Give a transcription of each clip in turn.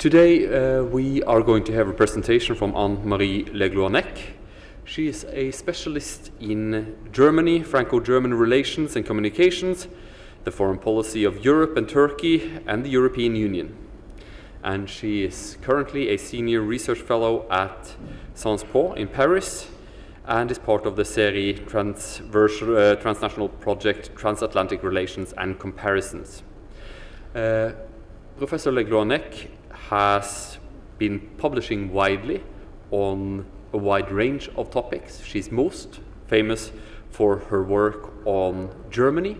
Today we are going to have a presentation from Anne-Marie Gloannec. She is a specialist in Germany, Franco-German relations and communications, the foreign policy of Europe and Turkey, and the European Union. And she is currently a senior research fellow at Sciences Po in Paris and is part of the series transnational project Transatlantic Relations and Comparisons. Professor Gloannec has been publishing widely on a wide range of topics. She's most famous for her work on Germany.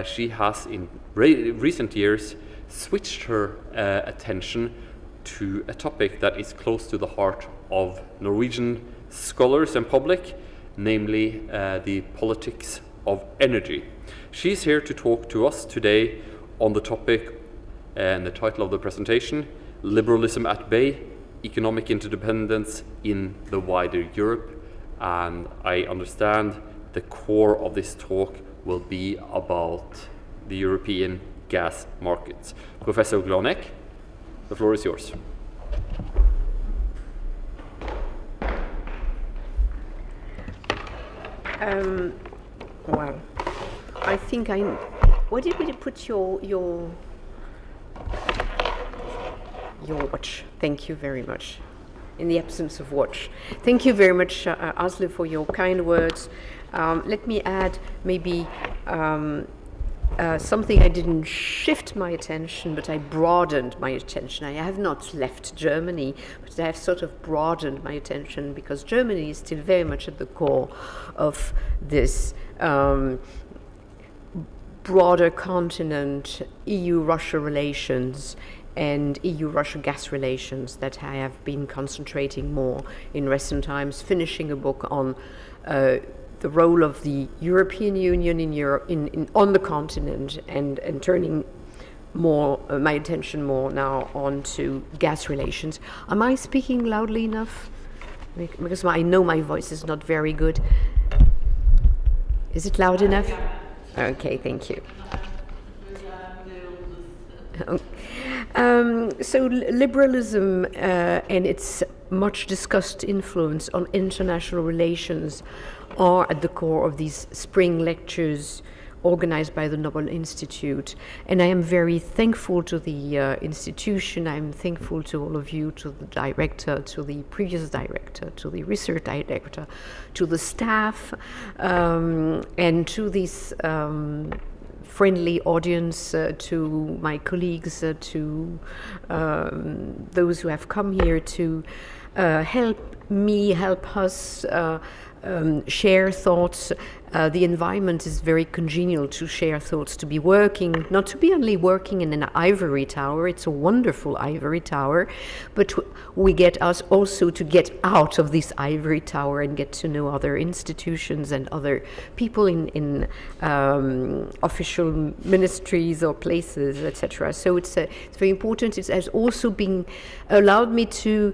She has in recent years switched her attention to a topic that is close to the heart of Norwegian scholars and public, namely the politics of energy. She's here to talk to us today on the topic and the title of the presentation, Liberalism at Bay, Economic Interdependence in the Wider Europe. And I understand the core of this talk will be about the European gas markets. Professor Gloannec, the floor is yours. Well, I think where did we put your watch? Thank you very much. In the absence of watch. Thank you very much, Asle, for your kind words. Let me add maybe something. I didn't shift my attention, but I broadened my attention. I have not left Germany, but I have sort of broadened my attention because Germany is still very much at the core of this broader continent, EU-Russia relations, and EU-Russia gas relations that I have been concentrating more in recent times, finishing a book on the role of the European Union in Europe, on the continent, and turning more my attention more now onto gas relations. Am I speaking loudly enough? Because I know my voice is not very good. Is it loud enough? Okay, thank you. So liberalism and its much discussed influence on international relations are at the core of these spring lectures organized by the Nobel Institute. And I am very thankful to the institution. I'm thankful to all of you, to the director, to the previous director, to the research director, to the staff, and to this friendly audience, to my colleagues, to those who have come here to help us share thoughts. The environment is very congenial to share thoughts, to be working, not to be only working in an ivory tower. It's a wonderful ivory tower, but we get us also to get out of this ivory tower and get to know other institutions and other people in official ministries or places, etc. So it's very important. It has also been allowed me to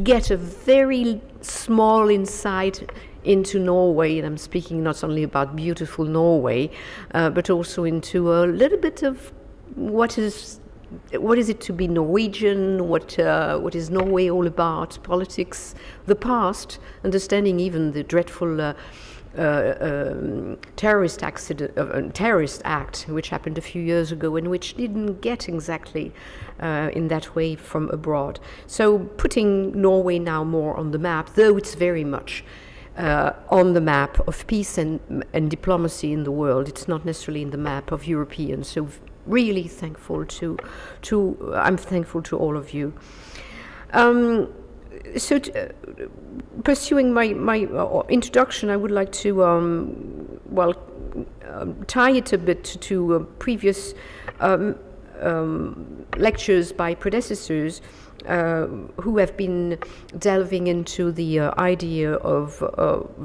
get a very small insight into Norway, and I'm speaking not only about beautiful Norway, but also into a little bit of what is it to be Norwegian, what is Norway all about, politics, the past, understanding even the dreadful terrorist act which happened a few years ago and which didn't get exactly in that way from abroad. So putting Norway now more on the map, though it's very much on the map of peace and diplomacy in the world. It's not necessarily in the map of Europeans. So really thankful I'm thankful to all of you. So pursuing my introduction, I would like to tie it a bit to previous lectures by predecessors who have been delving into the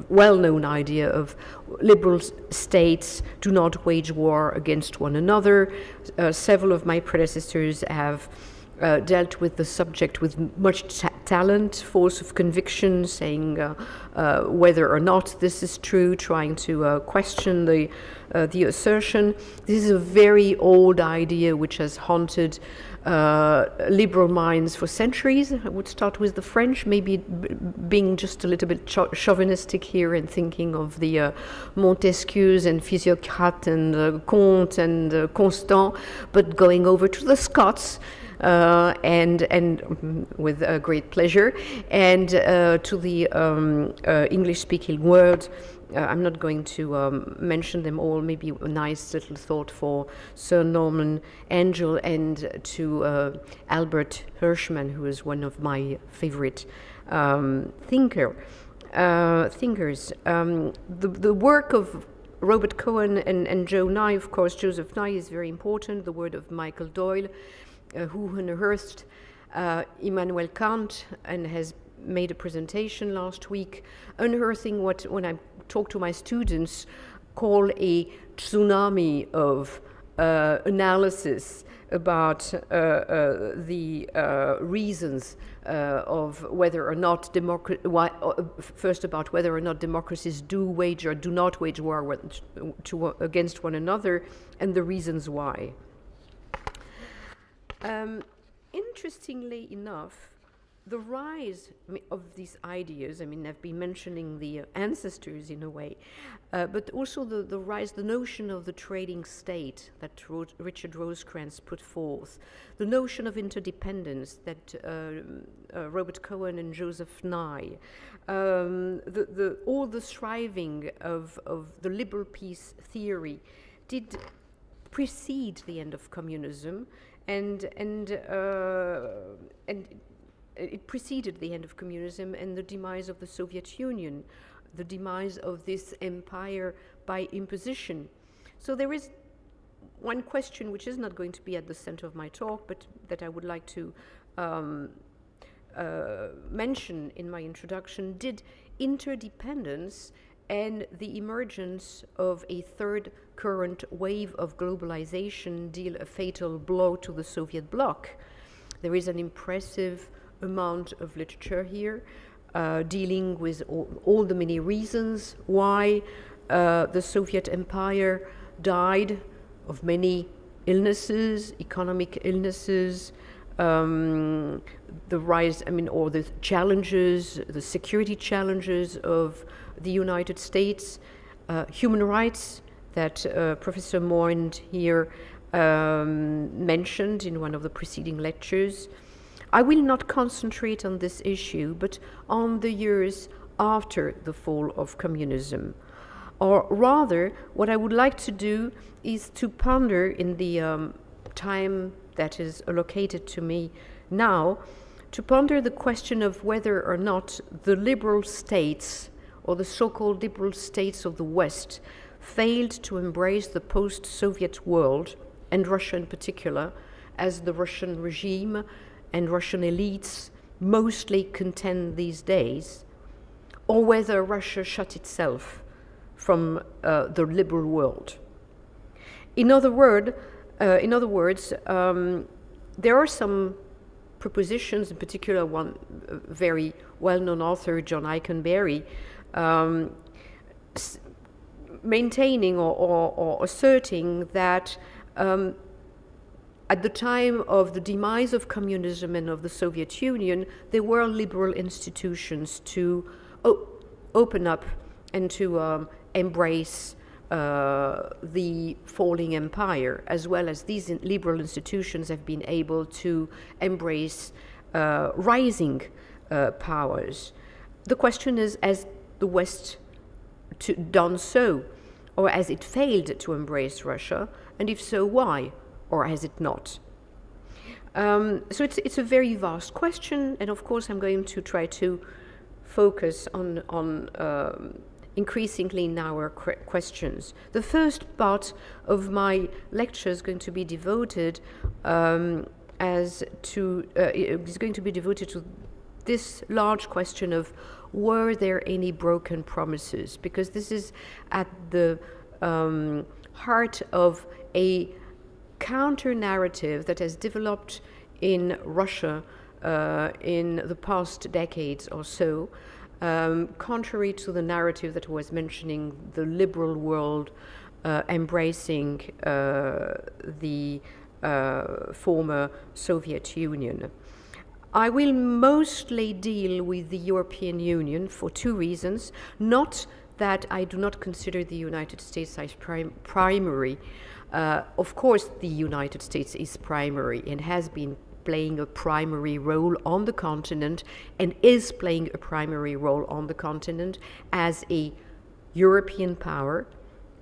well-known idea of liberal states do not wage war against one another. Several of my predecessors have dealt with the subject with much talent, force of conviction, saying whether or not this is true, trying to question the assertion. This is a very old idea which has haunted liberal minds for centuries. I would start with the French, maybe being just a little bit chauvinistic here and thinking of the Montesquieus and Physiocrates and Comte and Constant, but going over to the Scots, and with great pleasure, and to the English-speaking world. I'm not going to mention them all. Maybe a nice little thought for Sir Norman Angell and to Albert Hirschman, who is one of my favorite thinkers. The work of Robert Cohen and Joe Nye, of course, Joseph Nye is very important. The word of Michael Doyle, who unearthed Immanuel Kant and has made a presentation last week unearthing what, when I talk to my students, call a tsunami of analysis about the reasons of whether or not first about whether or not democracies do wage or do not wage war against one another, and the reasons why. Interestingly enough, the rise of these ideas, I've been mentioning the ancestors in a way, but also the rise, the notion of the trading state that Richard Rosecrans put forth, the notion of interdependence that Robert Cohen and Joseph Nye, all the striving of the liberal peace theory did precede the end of communism, and it preceded the end of communism and the demise of the Soviet Union, the demise of this empire by imposition. So there is one question which is not going to be at the center of my talk, but that I would like to mention in my introduction. Did interdependence and the emergence of a third current wave of globalization deal a fatal blow to the Soviet bloc? There is an impressive amount of literature here dealing with all the many reasons why the Soviet empire died of many illnesses, economic illnesses, the rise, or the challenges, the security challenges of the United States, human rights that Professor Moyne here mentioned in one of the preceding lectures. I will not concentrate on this issue, but on the years after the fall of communism. Or rather, what I would like to do is to ponder in the time that is allocated to me now, to ponder the question of whether or not the liberal states, or the so-called liberal states of the West, failed to embrace the post-Soviet world, and Russia in particular, as the Russian regime and Russian elites mostly contend these days, or whether Russia shut itself from the liberal world. In other words, there are some propositions, in particular one very well-known author, John Eikenberry, maintaining or asserting that at the time of the demise of communism and of the Soviet Union, there were liberal institutions to open up and to embrace the falling empire, as well as these liberal institutions have been able to embrace rising powers. The question is, has the West done so, or has it failed to embrace Russia, and if so, why? Or has it not? So it's a very vast question, and of course I'm going to try to focus on increasingly narrow questions. The first part of my lecture is going to be devoted is going to be devoted to this large question of, were there any broken promises? Because this is at the heart of a counter-narrative that has developed in Russia in the past decades or so, contrary to the narrative that was mentioning the liberal world embracing the former Soviet Union. I will mostly deal with the European Union for two reasons. Not that I do not consider the United States as primary. Of course, the United States is primary and has been playing a primary role on the continent and is playing a primary role on the continent as a European power,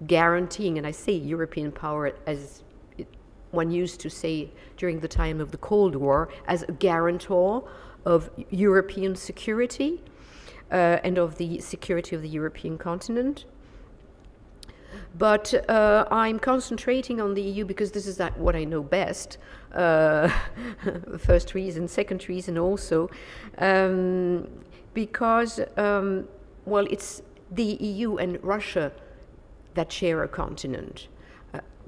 guaranteeing, and I say European power as one used to say during the time of the Cold War, as a guarantor of European security and of the security of the European continent. But I'm concentrating on the EU because this is what I know best. First reason. Second reason also because, well, it's the EU and Russia that share a continent.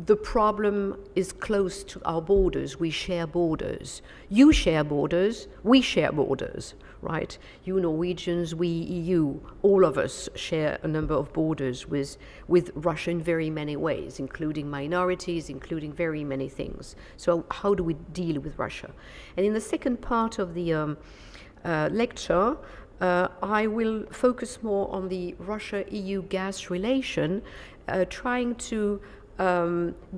The problem is close to our borders. We share borders. You share borders. We share borders, right? You Norwegians, we EU, all of us share a number of borders with Russia in very many ways, including minorities, including very many things. So how do we deal with Russia? And in the second part of the lecture, I will focus more on the Russia-EU gas relation, trying to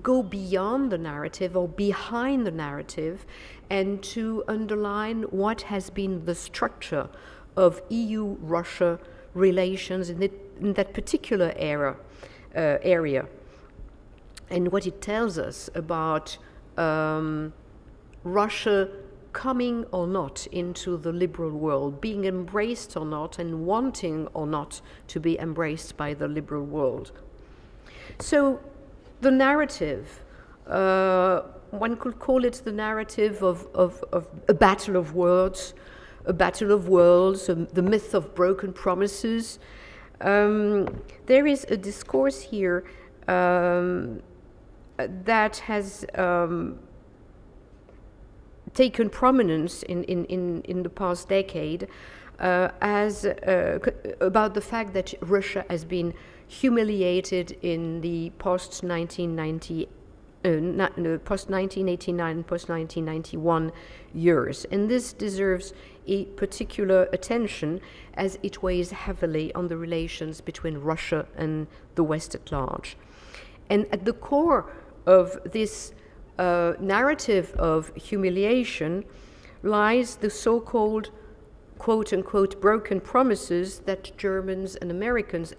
go beyond the narrative or behind the narrative and to underline what has been the structure of EU-Russia relations in that particular area and what it tells us about Russia coming or not into the liberal world, being embraced or not, and wanting or not to be embraced by the liberal world. So the narrative, one could call it the narrative of a battle of words, a battle of worlds, the myth of broken promises. There is a discourse here that has taken prominence in the past decade as about the fact that Russia has been humiliated in the post-1989 and post-1991 years. And this deserves a particular attention as it weighs heavily on the relations between Russia and the West at large. And at the core of this narrative of humiliation lies the so-called quote-unquote broken promises that Germans and Americans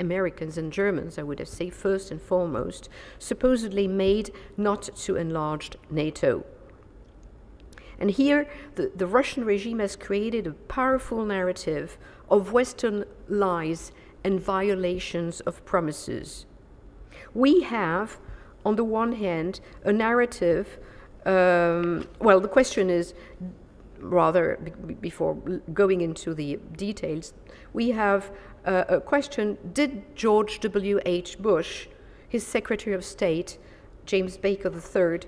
and Germans, I would have said first and foremost, supposedly made not to enlarge NATO. And here the Russian regime has created a powerful narrative of Western lies and violations of promises. We have, on the one hand, a narrative, well, the question is, rather, before going into the details, we have a question: did George W.H. Bush, his Secretary of State, James Baker III,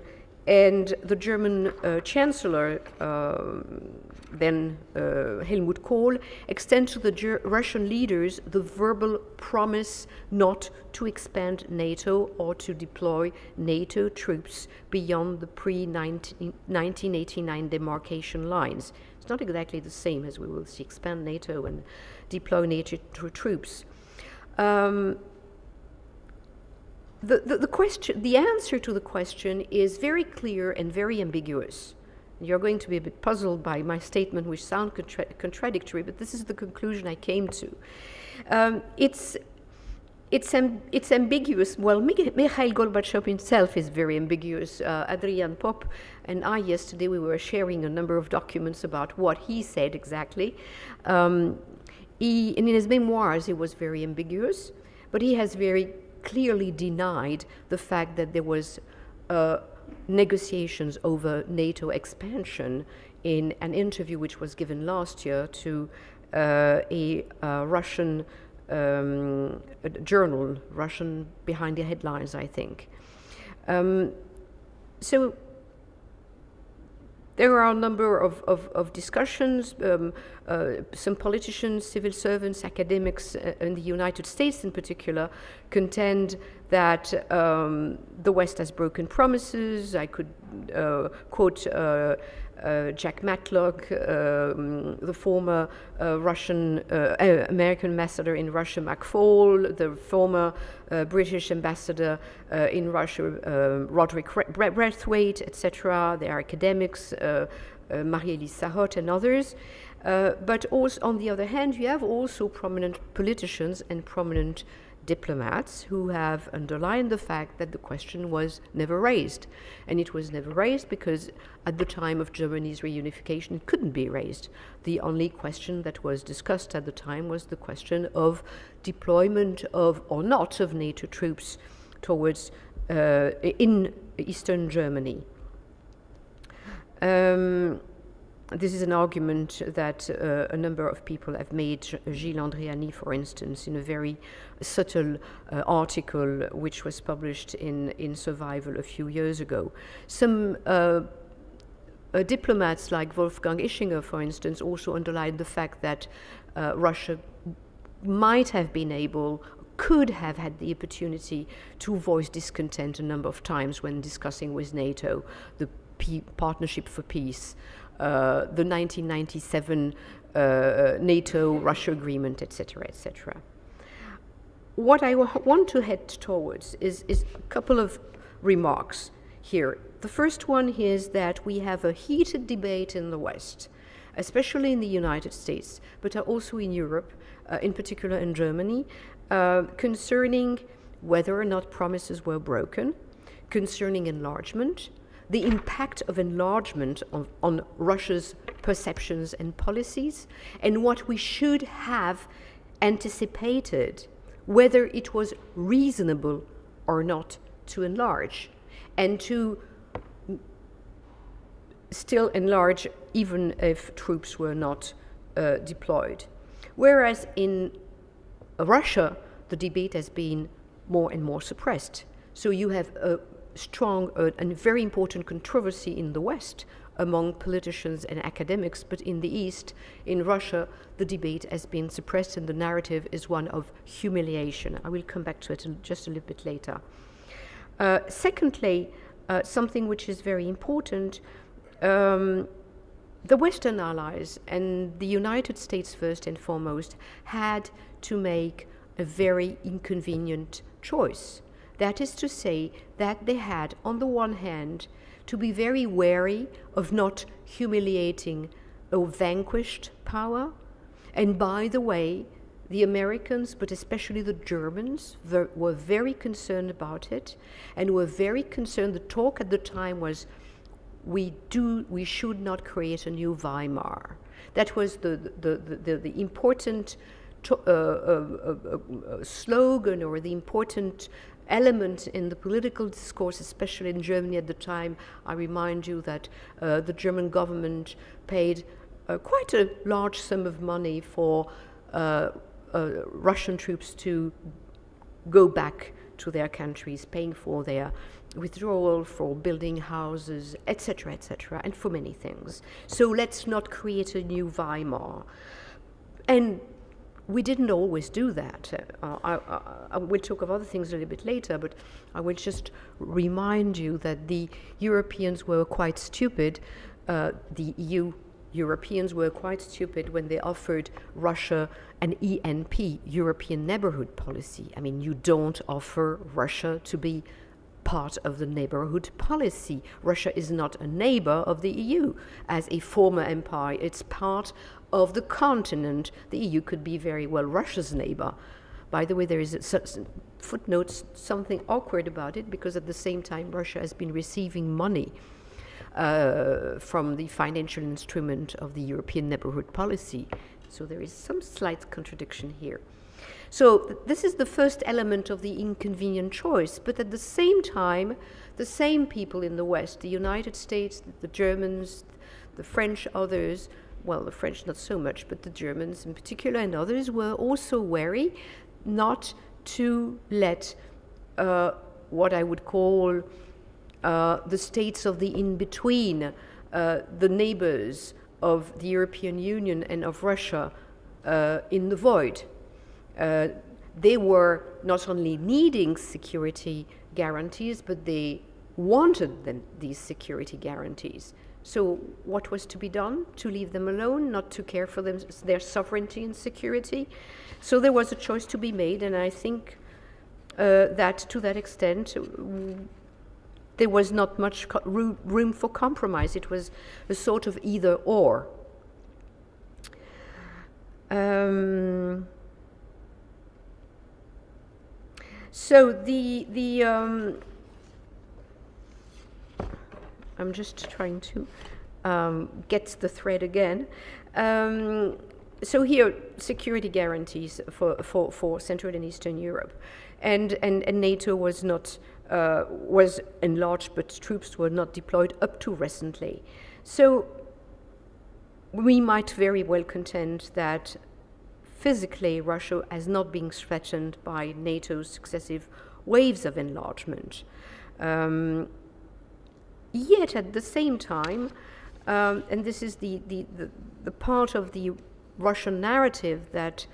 and the German Chancellor, then Helmut Kohl, extend to the Russian leaders the verbal promise not to expand NATO or to deploy NATO troops beyond the pre-1989 demarcation lines? It's not exactly the same, as we will see, expand NATO and deploy NATO troops. The answer to the question is very clear and very ambiguous. You're going to be a bit puzzled by my statement, which sounds contradictory, but this is the conclusion I came to. It's ambiguous. Well, Mikhail Gorbachev himself is very ambiguous. Adrian Pop and I, yesterday, we were sharing a number of documents about what he said exactly. And in his memoirs, he was very ambiguous, but he has very clearly denied the fact that there was negotiations over NATO expansion in an interview which was given last year to a Russian journal, Russian behind the headlines, I think. So There are a number of discussions. Some politicians, civil servants, academics in the United States in particular contend that the West has broken promises. I could quote Jack Matlock, the former American ambassador in Russia, McFaul, the former British ambassador in Russia, Roderick Braithwaite, etc. They are academics, Marie-Élise Sarraute and others. But also, on the other hand, you have also prominent politicians and prominent diplomats who have underlined the fact that the question was never raised. And it was never raised because at the time of Germany's reunification, it couldn't be raised. The only question that was discussed at the time was the question of deployment of or not of NATO troops towards in Eastern Germany. This is an argument that a number of people have made. Gilles Andréani, for instance, in a very subtle article which was published in Survival a few years ago. Some diplomats like Wolfgang Ischinger, for instance, also underlined the fact that Russia might have been able, could have had the opportunity to voice discontent a number of times when discussing with NATO the Partnership for Peace, the 1997 NATO-Russia agreement, etc., etc. What I want to head towards is a couple of remarks here. The first one is that we have a heated debate in the West, especially in the United States, but also in Europe, in particular in Germany, concerning whether or not promises were broken, concerning enlargement, the impact of enlargement on Russia's perceptions and policies, and what we should have anticipated, whether it was reasonable or not to enlarge, and to still enlarge even if troops were not deployed. Whereas in Russia, the debate has been more and more suppressed. So you have a strong and very important controversy in the West among politicians and academics, but in the East, in Russia, the debate has been suppressed and the narrative is one of humiliation. I will come back to it just a little bit later. Secondly, something which is very important, the Western allies and the United States first and foremost had to make a very inconvenient choice. That is to say that they had, on the one hand, to be very wary of not humiliating a vanquished power. And by the way, the Americans, but especially the Germans, were very concerned about it, and were very concerned. The talk at the time was, we should not create a new Weimar. That was the important slogan, or the important element in the political discourse, especially in Germany at the time. I remind you that the German government paid quite a large sum of money for Russian troops to go back to their countries, paying for their withdrawal, for building houses, etc., etc., and for many things. So let's not create a new Weimar. And we didn't always do that. I will talk of other things a little bit later, but I will just remind you that the Europeans were quite stupid. The EU Europeans were quite stupid when they offered Russia an ENP, European Neighborhood Policy. I mean, you don't offer Russia to be part of the neighborhood policy. Russia is not a neighbor of the EU. As a former empire, it's part of the continent. The EU could be very well Russia's neighbor. By the way, there is a footnote, something awkward about it, because at the same time Russia has been receiving money from the financial instrument of the European Neighborhood Policy. So there is some slight contradiction here. So this is the first element of the inconvenient choice, but at the same time, the same people in the West, the United States, the Germans, the French, others, well, the French not so much, but the Germans in particular and others were also wary not to let what I would call the states of the in-between the neighbors of the European Union and of Russia in the void. They were not only needing security guarantees, but they wanted these security guarantees. So what was to be done? To leave them alone, not to care for their sovereignty and security. So there was a choice to be made, and I think that to that extent there was not much room for compromise. It was a sort of either or. So I'm just trying to get the thread again. So here, security guarantees for Central and Eastern Europe, and NATO was not was enlarged, but troops were not deployed up to recently. So we might very well contend that physically Russia has not been threatened by NATO's successive waves of enlargement. Yet at the same time, and this is the part of the Russian narrative that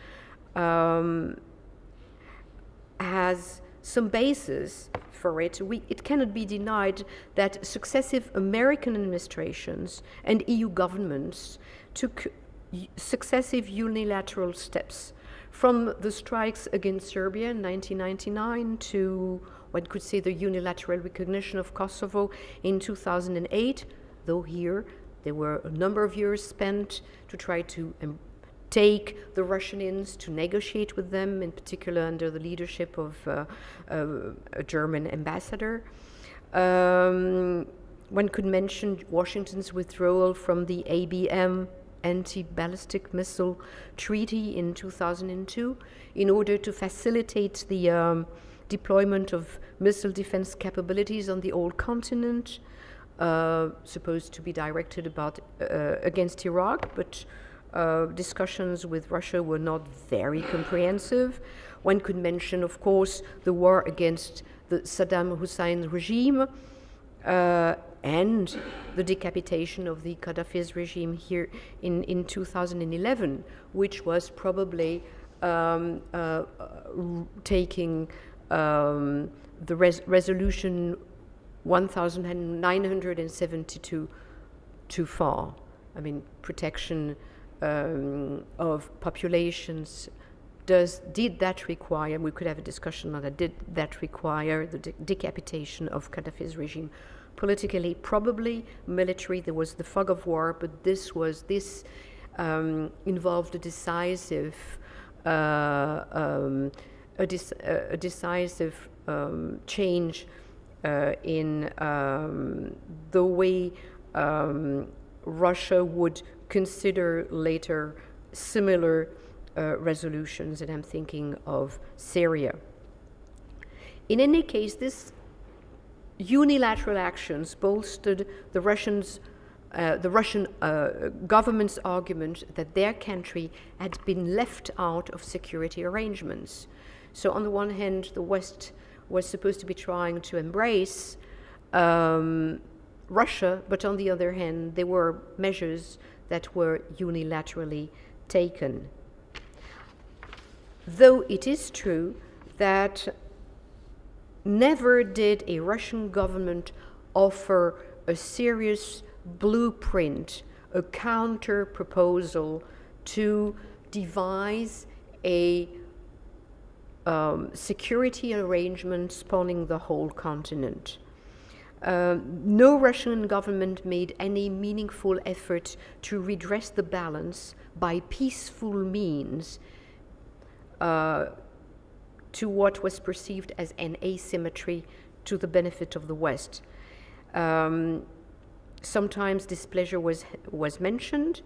has some basis for it, it cannot be denied that successive American administrations and EU governments took successive unilateral steps, from the strikes against Serbia in 1999 to, one could say, the unilateral recognition of Kosovo in 2008, though here there were a number of years spent to try to take the Russians, to negotiate with them, in particular under the leadership of a German ambassador. One could mention Washington's withdrawal from the ABM, Anti-Ballistic Missile Treaty, in 2002 in order to facilitate the deployment of missile defense capabilities on the old continent, supposed to be directed against Iraq, but discussions with Russia were not very comprehensive. One could mention, of course, the war against the Saddam Hussein regime and the decapitation of the Gaddafi's regime here in 2011, which was probably taking the resolution 1972 too far. I mean, protection of populations, did that require, we could have a discussion on that, did that require the decapitation of Gaddafi's regime? Politically, probably. Military, there was the fog of war, but this involved a decisive change in the way Russia would consider later similar resolutions, and I'm thinking of Syria. In any case, this unilateral actions bolstered the Russian government's argument that their country had been left out of security arrangements. So on the one hand, the West was supposed to be trying to embrace Russia, but on the other hand, there were measures that were unilaterally taken. Though it is true that never did a Russian government offer a serious blueprint, a counter proposal to devise a security arrangement spanning the whole continent. No Russian government made any meaningful effort to redress the balance by peaceful means to what was perceived as an asymmetry to the benefit of the West. Sometimes displeasure was mentioned.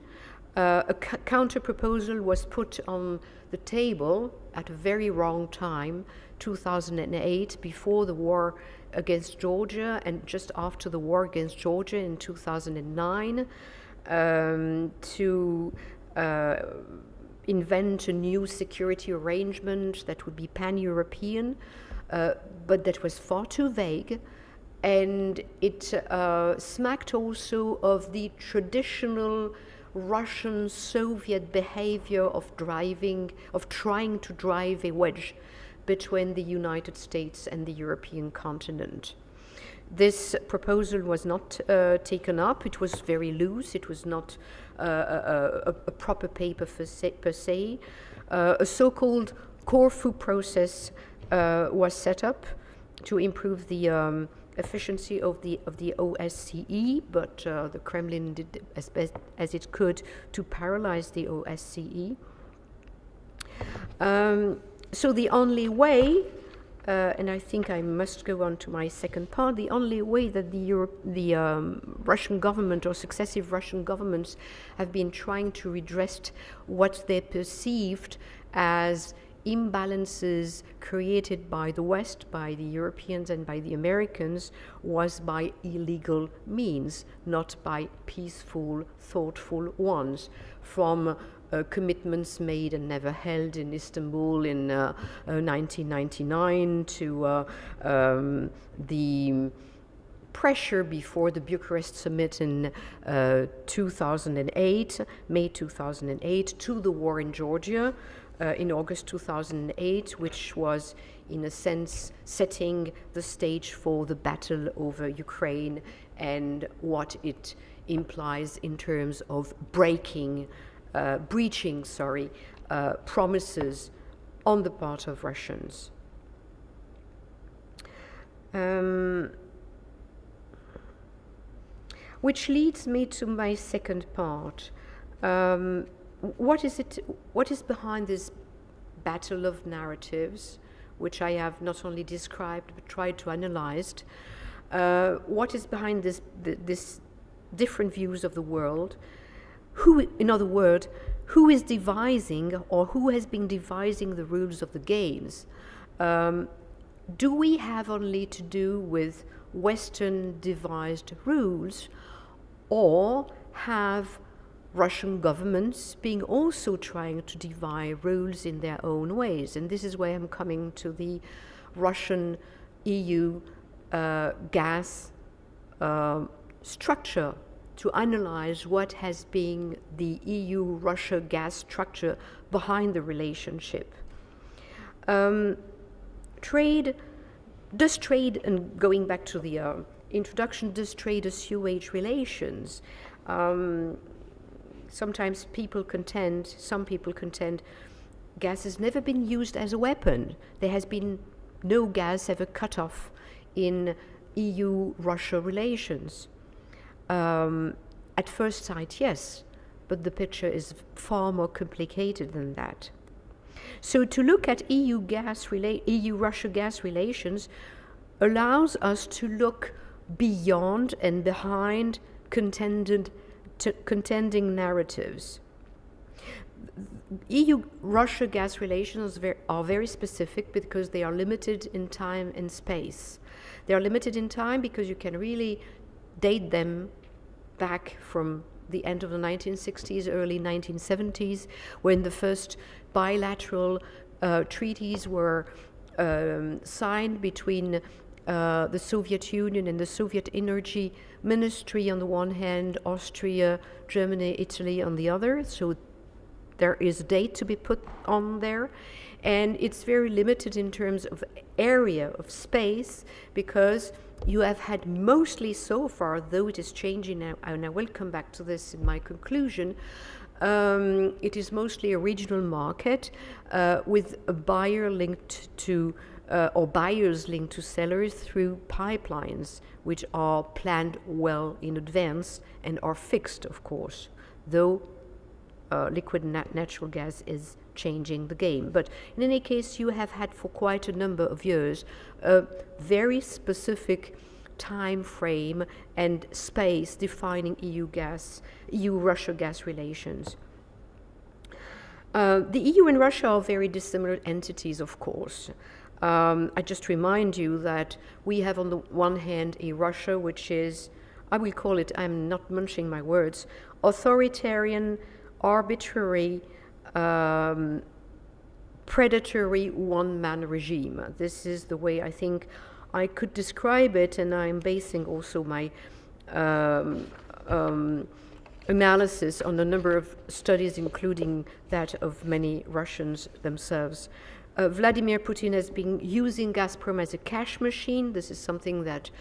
A counter-proposal was put on the table at a very wrong time, 2008, before the war against Georgia and just after the war against Georgia in 2009, to invent a new security arrangement that would be pan-European, but that was far too vague and it smacked also of the traditional Russian Soviet behavior of trying to drive a wedge between the United States and the European continent. This proposal was not taken up. It was very loose. It was not a proper paper per se. A so-called Corfu process was set up to improve the efficiency of the OSCE, but the Kremlin did as best as it could to paralyze the OSCE. So the only way, and I think I must go on to my second part, the only way that the Russian government or successive Russian governments have been trying to redress what they perceived as imbalances created by the West, by the Europeans and by the Americans, was by illegal means, not by peaceful, thoughtful ones, from commitments made and never held in Istanbul in 1999 to the pressure before the Bucharest summit in 2008, May 2008, to the war in Georgia in August 2008, which was in a sense setting the stage for the battle over Ukraine and what it implies in terms of breaching promises on the part of Russians. Which leads me to my second part. What is behind this battle of narratives, which I have not only described but tried to analyze? What is behind this different views of the world? Who, in other words, who is devising or who has been devising the rules of the games? Do we have only to do with Western devised rules, or have Russian governments being also trying to devise rules in their own ways? And this is where I'm coming to the Russian EU gas structure, to analyze what has been the EU-Russia gas structure behind the relationship. Trade, and going back to the introduction, does trade assuage relations? Sometimes some people contend gas has never been used as a weapon. There has been no gas ever cut off in EU-Russia relations. At first sight, yes, but the picture is far more complicated than that. So to look at EU-Russia gas relations allows us to look beyond and behind contending narratives. EU-Russia gas relations are very specific because they are limited in time and space. They are limited in time because you can really date them back from the end of the 1960s, early 1970s, when the first bilateral treaties were signed between the Soviet Union and the Soviet Energy Ministry on the one hand, Austria, Germany, Italy on the other. So there is a date to be put on there. And it's very limited in terms of area, of space, because you have had mostly so far, though it is changing now, and I will come back to this in my conclusion, it is mostly a regional market with a buyer linked to, or buyers linked to sellers through pipelines, which are planned well in advance and are fixed, of course, though liquid natural gas is changing the game. But in any case, you have had for quite a number of years a very specific time frame and space defining EU-Russia gas relations. The EU and Russia are very dissimilar entities, of course. I just remind you that we have on the one hand a Russia which is, I will call it, I'm not munching my words, authoritarian, arbitrary, predatory one-man regime. This is the way I think I could describe it, and I'm basing also my analysis on a number of studies, including that of many Russians themselves. Vladimir Putin has been using Gazprom as a cash machine. This is something that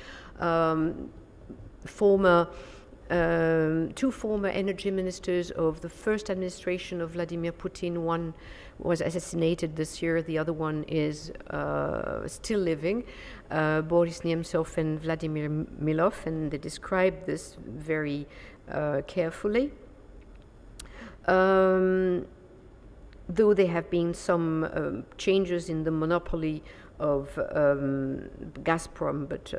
two former energy ministers of the first administration of Vladimir Putin, one was assassinated this year, the other one is still living, Boris Nemtsov and Vladimir Milov, and they describe this very carefully. Though there have been some changes in the monopoly of Gazprom, but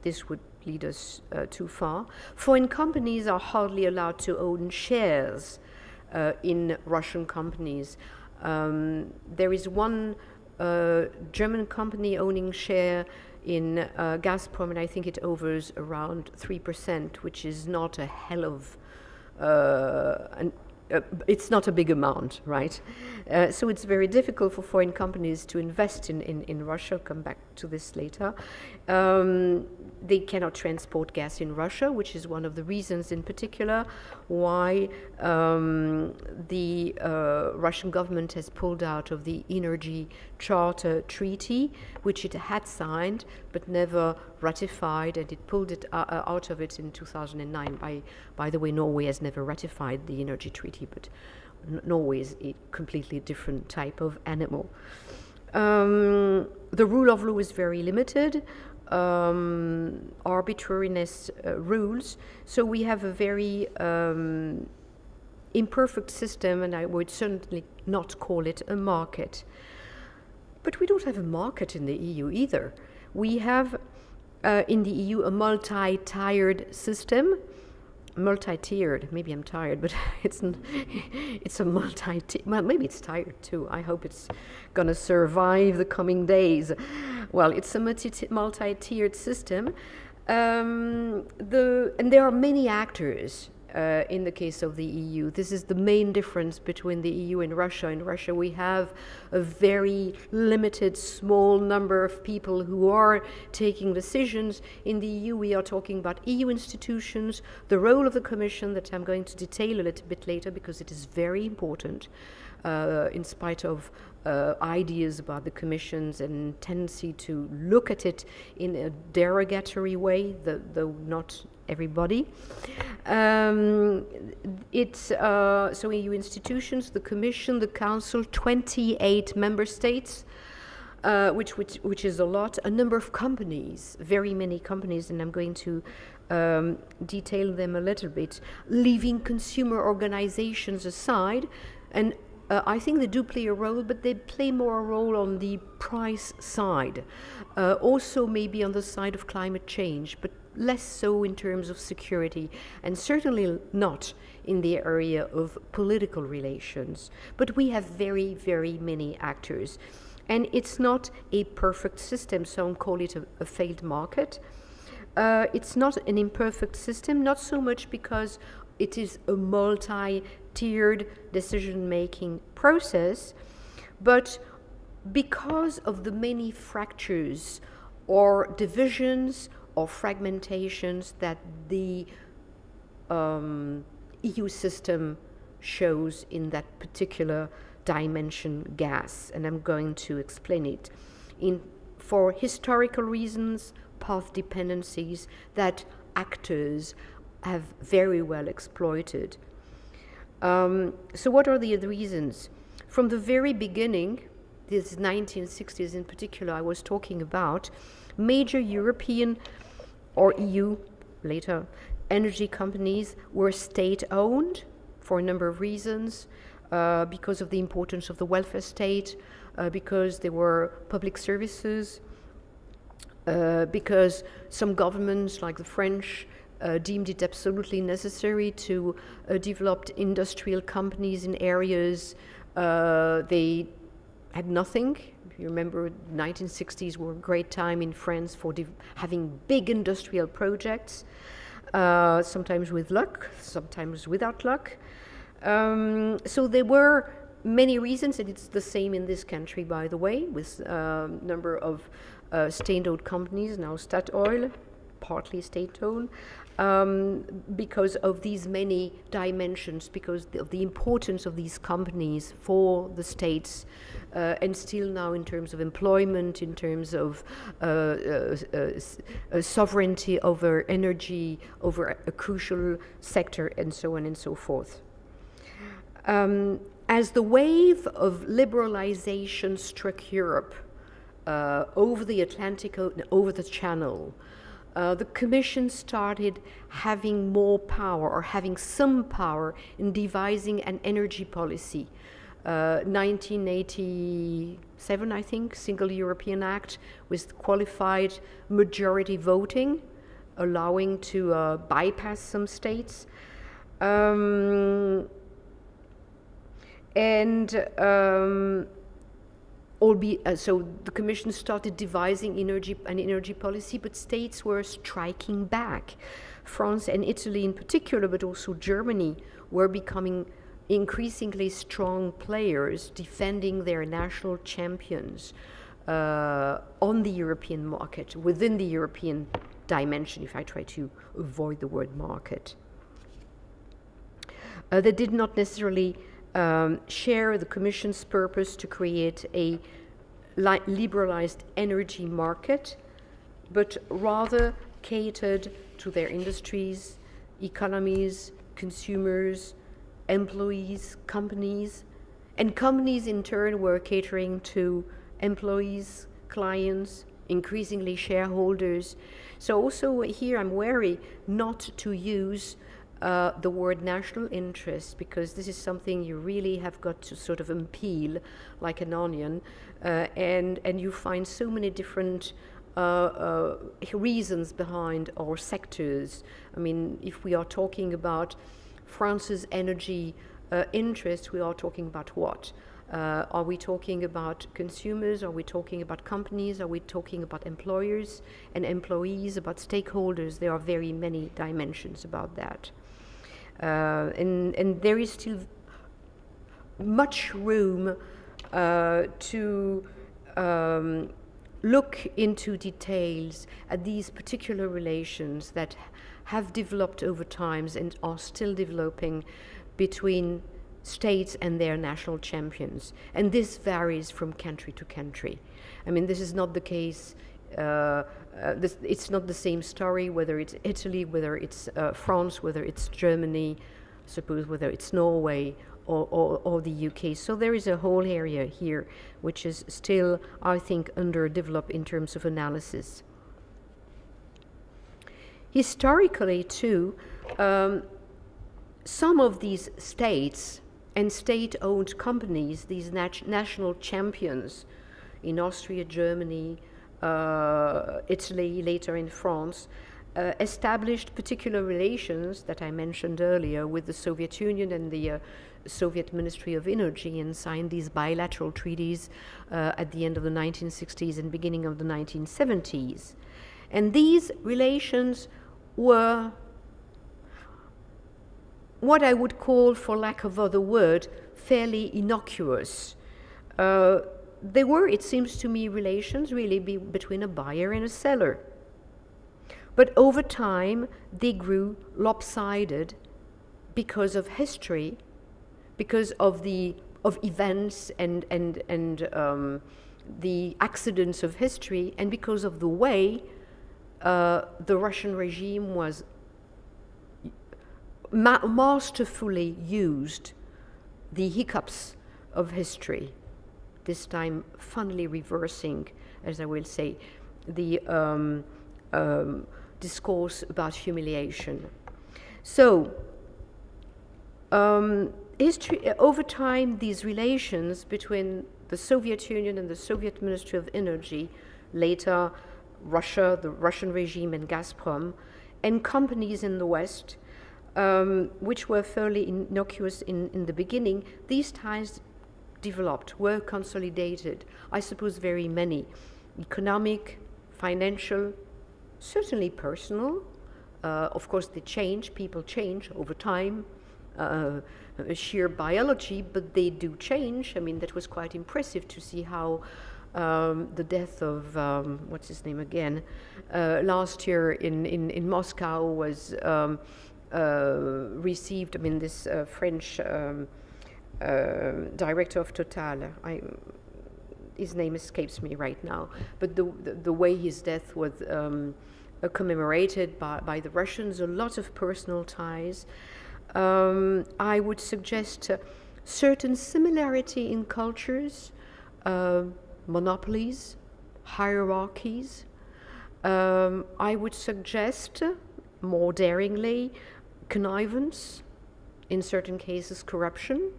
this would lead us too far. Foreign companies are hardly allowed to own shares in Russian companies. There is one German company owning share in Gazprom, and I think it hovers around 3%, which is not a hell of it's not a big amount, right? So it's very difficult for foreign companies to invest in Russia. I'll come back to this later. They cannot transport gas in Russia, which is one of the reasons in particular why the Russian government has pulled out of the Energy Charter Treaty, which it had signed but never ratified, and it pulled it out of it in 2009. By the way, Norway has never ratified the Energy Treaty, but Norway is a completely different type of animal. The rule of law is very limited. Arbitrariness rules. So we have a very imperfect system, and I would certainly not call it a market. But we don't have a market in the EU either. We have in the EU a multi-tiered system. Multi-tiered, maybe I'm tired, but it's a well, maybe it's tired too. I hope it's gonna survive the coming days. Well, it's a multi-tiered system, and there are many actors in the case of the EU. This is the main difference between the EU and Russia. In Russia, we have a very limited, small number of people who are taking decisions. In the EU, we are talking about EU institutions, the role of the Commission that I'm going to detail a little bit later because it is very important, in spite of ideas about the Commission's and tendency to look at it in a derogatory way, though not everybody. So EU institutions, the Commission, the Council, 28 member states, which is a lot, a number of companies, very many companies, and I'm going to detail them a little bit, leaving consumer organizations aside, and I think they do play a role, but they play more a role on the price side, also maybe on the side of climate change, but less so in terms of security, and certainly not in the area of political relations. But we have very, very many actors, and it's not a perfect system, so I'll call it a failed market. It's not an imperfect system, not so much because it is a multi-tiered decision-making process, but because of the many fractures or divisions or fragmentations that the EU system shows in that particular dimension, gas, and I'm going to explain it. For historical reasons, path dependencies that actors have very well exploited. So what are the reasons? From the very beginning, this 1960s in particular I was talking about, major European or EU, later, energy companies were state-owned for a number of reasons, because of the importance of the welfare state, because they were public services, because some governments, like the French, deemed it absolutely necessary to develop industrial companies in areas they had nothing. If you remember, 1960s were a great time in France for having big industrial projects, sometimes with luck, sometimes without luck. So there were many reasons, and it's the same in this country, by the way, with a number of state-owned companies, now Statoil, partly state-owned, because of these many dimensions, because of the importance of these companies for the states, and still now in terms of employment, in terms of sovereignty over energy, over a crucial sector, and so on and so forth. As the wave of liberalization struck Europe over the Atlantic, over the Channel, the Commission started having more power, or having some power, in devising an energy policy. 1987, I think, Single European Act with qualified majority voting, allowing to bypass some states. So the Commission started devising an energy policy, but states were striking back. France and Italy in particular, but also Germany, were becoming increasingly strong players defending their national champions on the European market, within the European dimension, if I try to avoid the word market. They did not necessarily share the Commission's purpose to create a liberalized energy market, but rather catered to their industries, economies, consumers, employees, companies, and companies in turn were catering to employees, clients, increasingly shareholders. So also here I'm wary not to use the word national interest, because this is something you really have got to sort of unpeel like an onion, and you find so many different reasons behind our sectors. I mean, if we are talking about France's energy interest, we are talking about what? Are we talking about consumers? Are we talking about companies? Are we talking about employers and employees, about stakeholders? There are very many dimensions about that. And there is still much room to look into details at these particular relations that have developed over time and are still developing between states and their national champions. And this varies from country to country. I mean, this is not the case. It's not the same story, whether it's Italy, whether it's France, whether it's Germany, suppose whether it's Norway or the UK. So there is a whole area here which is still, I think, underdeveloped in terms of analysis. Historically, too, some of these states and state-owned companies, these national champions in Austria, Germany, Italy, later in France, established particular relations that I mentioned earlier with the Soviet Union and the Soviet Ministry of Energy, and signed these bilateral treaties at the end of the 1960s and beginning of the 1970s. And these relations were what I would call, for lack of other word, fairly innocuous. They were, it seems to me, relations really between a buyer and a seller. But over time, they grew lopsided because of history, because of events and the accidents of history, and because of the way the Russian regime was masterfully used the hiccups of history, this time funnily reversing, as I will say, the discourse about humiliation. So, history, over time, these relations between the Soviet Union and the Soviet Ministry of Energy, later Russia, the Russian regime and Gazprom, and companies in the West, which were fairly innocuous in the beginning, these ties developed, were consolidated. I suppose very many: economic, financial, certainly personal. Of course, they change, people change over time, sheer biology, but they do change. I mean, that was quite impressive to see how the death of, what's his name again, last year in Moscow was received, I mean, this French director of Total, his name escapes me right now, but the way his death was commemorated by the Russians, a lot of personal ties. I would suggest certain similarity in cultures, monopolies, hierarchies. I would suggest, more daringly, connivance, in certain cases corruption.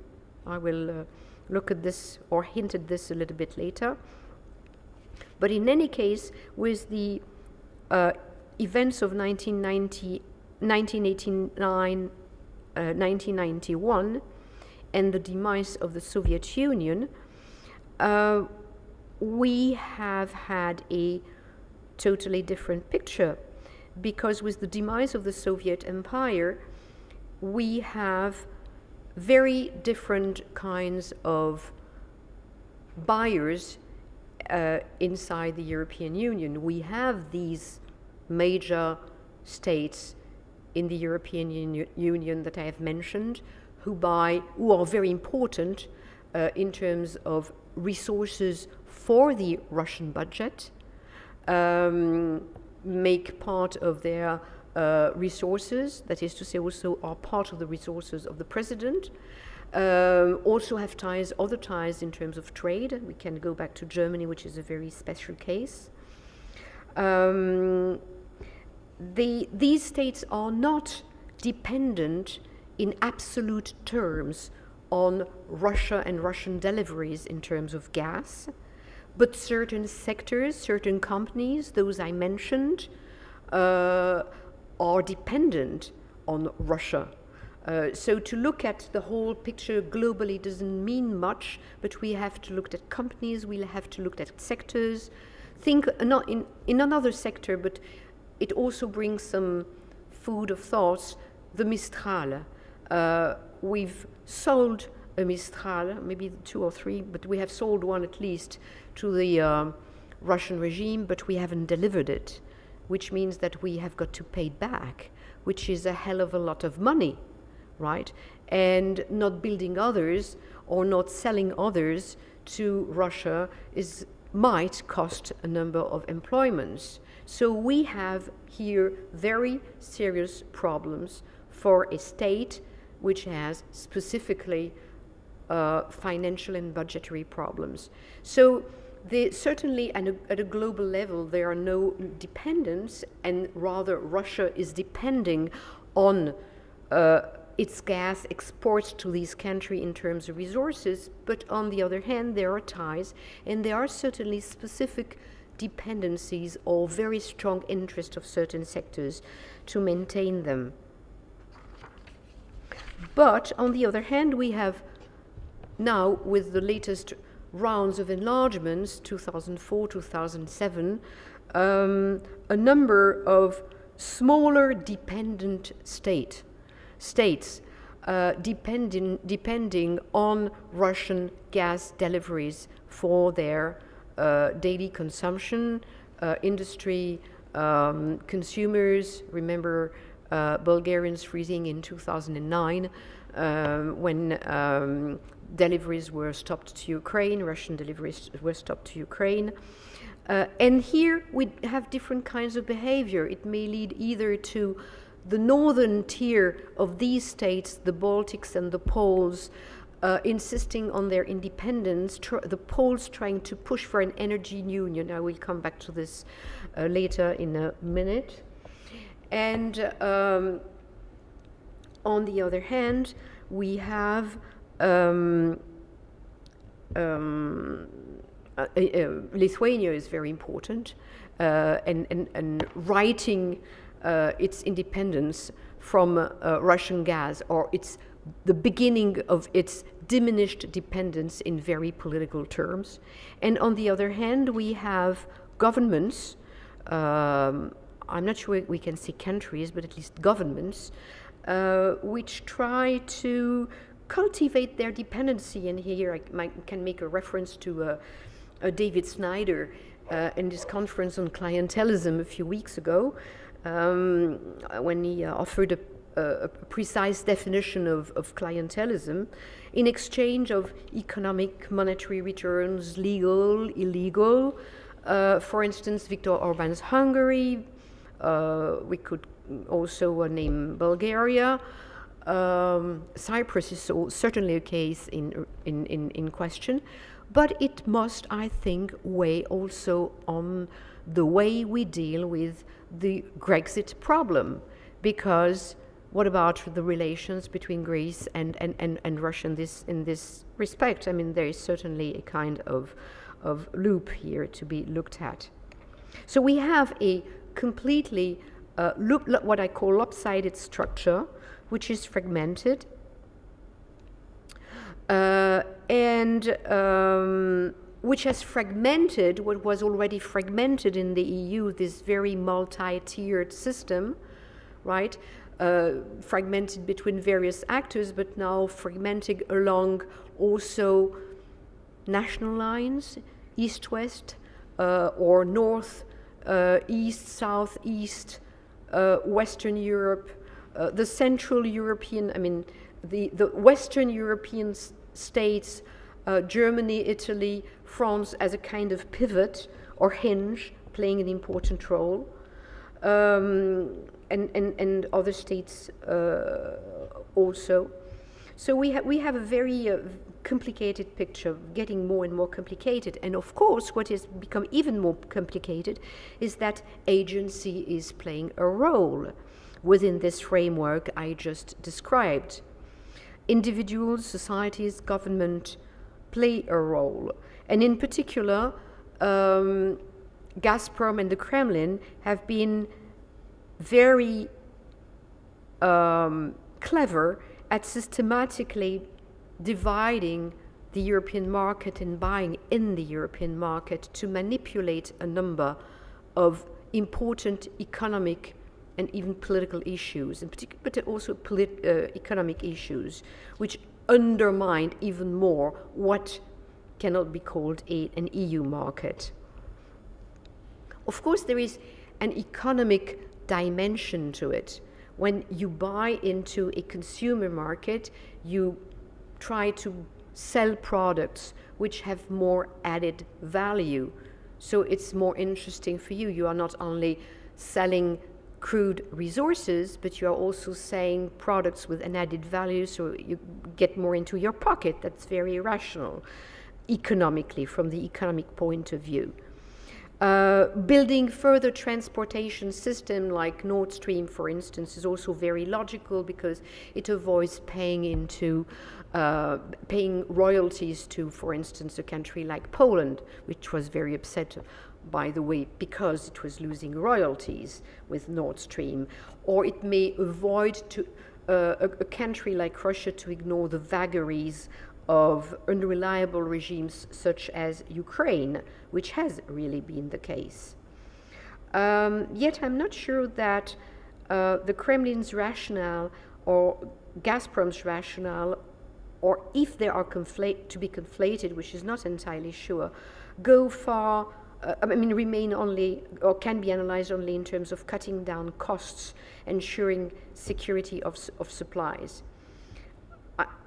I will look at this or hint at this a little bit later. But in any case, with the events of 1989, 1991, and the demise of the Soviet Union, we have had a totally different picture, because with the demise of the Soviet Empire, we have very different kinds of buyers inside the European Union. We have these major states in the European Union that I have mentioned, who are very important in terms of resources for the Russian budget, make part of their resources, that is to say, also are part of the resources of the president, also have ties, other ties in terms of trade. We can go back to Germany, which is a very special case. These states are not dependent in absolute terms on Russia and Russian deliveries in terms of gas, but certain sectors, certain companies, those I mentioned, are dependent on Russia. So to look at the whole picture globally doesn't mean much, but we have to look at companies, we'll have to look at sectors. Think not in another sector, but it also brings some food of thoughts, the Mistral. We've sold a Mistral, maybe 2 or 3, but we have sold one at least to the Russian regime, but we haven't delivered it, which means that we have got to pay back, which is a hell of a lot of money, right? And not building others or not selling others to Russia might cost a number of employments. So we have here very serious problems for a state which has specifically financial and budgetary problems. So certainly at a global level there are no dependence, and rather Russia is depending on its gas exports to these countries in terms of resources, but on the other hand there are ties, and there are certainly specific dependencies or very strong interest of certain sectors to maintain them. But on the other hand, we have now, with the latest rounds of enlargements, 2004, 2007, a number of smaller dependent states depending on Russian gas deliveries for their daily consumption, industry, consumers. Remember Bulgarians freezing in 2009 when deliveries were stopped to Ukraine, Russian deliveries were stopped to Ukraine. And here we have different kinds of behavior. It may lead either to the northern tier of these states, the Baltics and the Poles, insisting on their independence, the Poles trying to push for an energy union. I will come back to this later in a minute. And on the other hand, we have Lithuania is very important, and writing its independence from Russian gas, or the beginning of its diminished dependence in very political terms. And on the other hand, we have governments, I'm not sure we can say countries, but at least governments, which try to cultivate their dependency. And here I can make a reference to David Snyder in this conference on clientelism a few weeks ago, when he offered a precise definition of clientelism in exchange of economic, monetary returns, legal, illegal. For instance, Viktor Orban's Hungary. We could also name Bulgaria. Cyprus is certainly a case in question, but it must, I think, weigh also on the way we deal with the Brexit problem, because what about the relations between Greece and Russia in this respect? I mean, there is certainly a kind of loop here to be looked at. So we have a completely what I call lopsided structure, which is fragmented, and which has fragmented what was already fragmented in the EU, this very multi-tiered system, right? Fragmented between various actors, but now fragmented along also national lines, east-west, or north, east, south, east, Western Europe, the Central European, I mean, the Western European states, Germany, Italy, France as a kind of pivot or hinge playing an important role, and other states also. So we have a very complicated picture, getting more and more complicated. And of course, what has become even more complicated is that agency is playing a role within this framework I just described. Individuals, societies, government play a role. And in particular, Gazprom and the Kremlin have been very clever at systematically dividing the European market and buying in the European market to manipulate a number of important economic and even political issues, in particular, but also economic issues, which undermine even more what cannot be called an EU market. Of course, there is an economic dimension to it. When you buy into a consumer market, you try to sell products which have more added value. So it's more interesting for you. You are not only selling crude resources, but you are also selling products with an added value, so you get more into your pocket. That's very rational economically, from the economic point of view. Building further transportation system like Nord Stream, for instance, is also very logical because it avoids paying royalties to, for instance, a country like Poland, which was very upset, by the way, because it was losing royalties with Nord Stream. Or it may avoid a country like Russia to ignore the vagaries of unreliable regimes such as Ukraine, which has really been the case. Yet I'm not sure that the Kremlin's rationale or Gazprom's rationale, or if they are to be conflated, which is not entirely sure, go far, remain only, or can be analyzed only in terms of cutting down costs, ensuring security of supplies.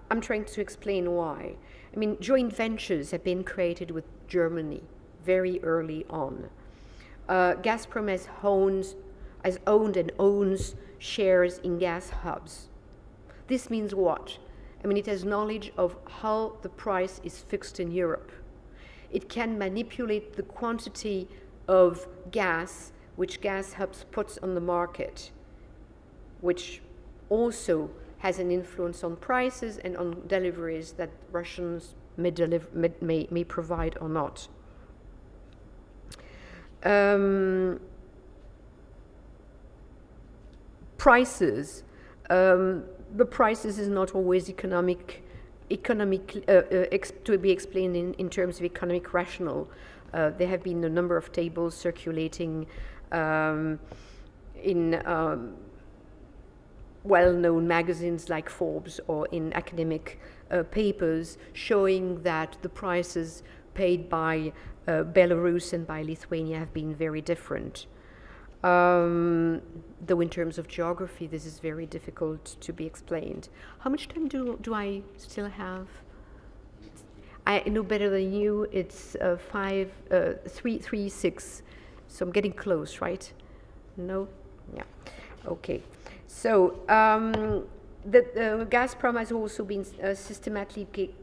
I'm trying to explain why. I mean, joint ventures have been created with Germany very early on. Gazprom has owned and owns shares in gas hubs. This means what? I mean, it has knowledge of how the price is fixed in Europe. It can manipulate the quantity of gas which gas hubs puts on the market, which also has an influence on prices and on deliveries that Russians may provide or not. Prices. The prices is not always to be explained in terms of economic rational. There have been a number of tables circulating in well-known magazines like Forbes or in academic papers showing that the prices paid by Belarus and by Lithuania have been very different. Though in terms of geography, this is very difficult to be explained. How much time do I still have? I know better than you. It's 3:36, so I'm getting close, right? No? Yeah. Okay. So the Gazprom has also been systematically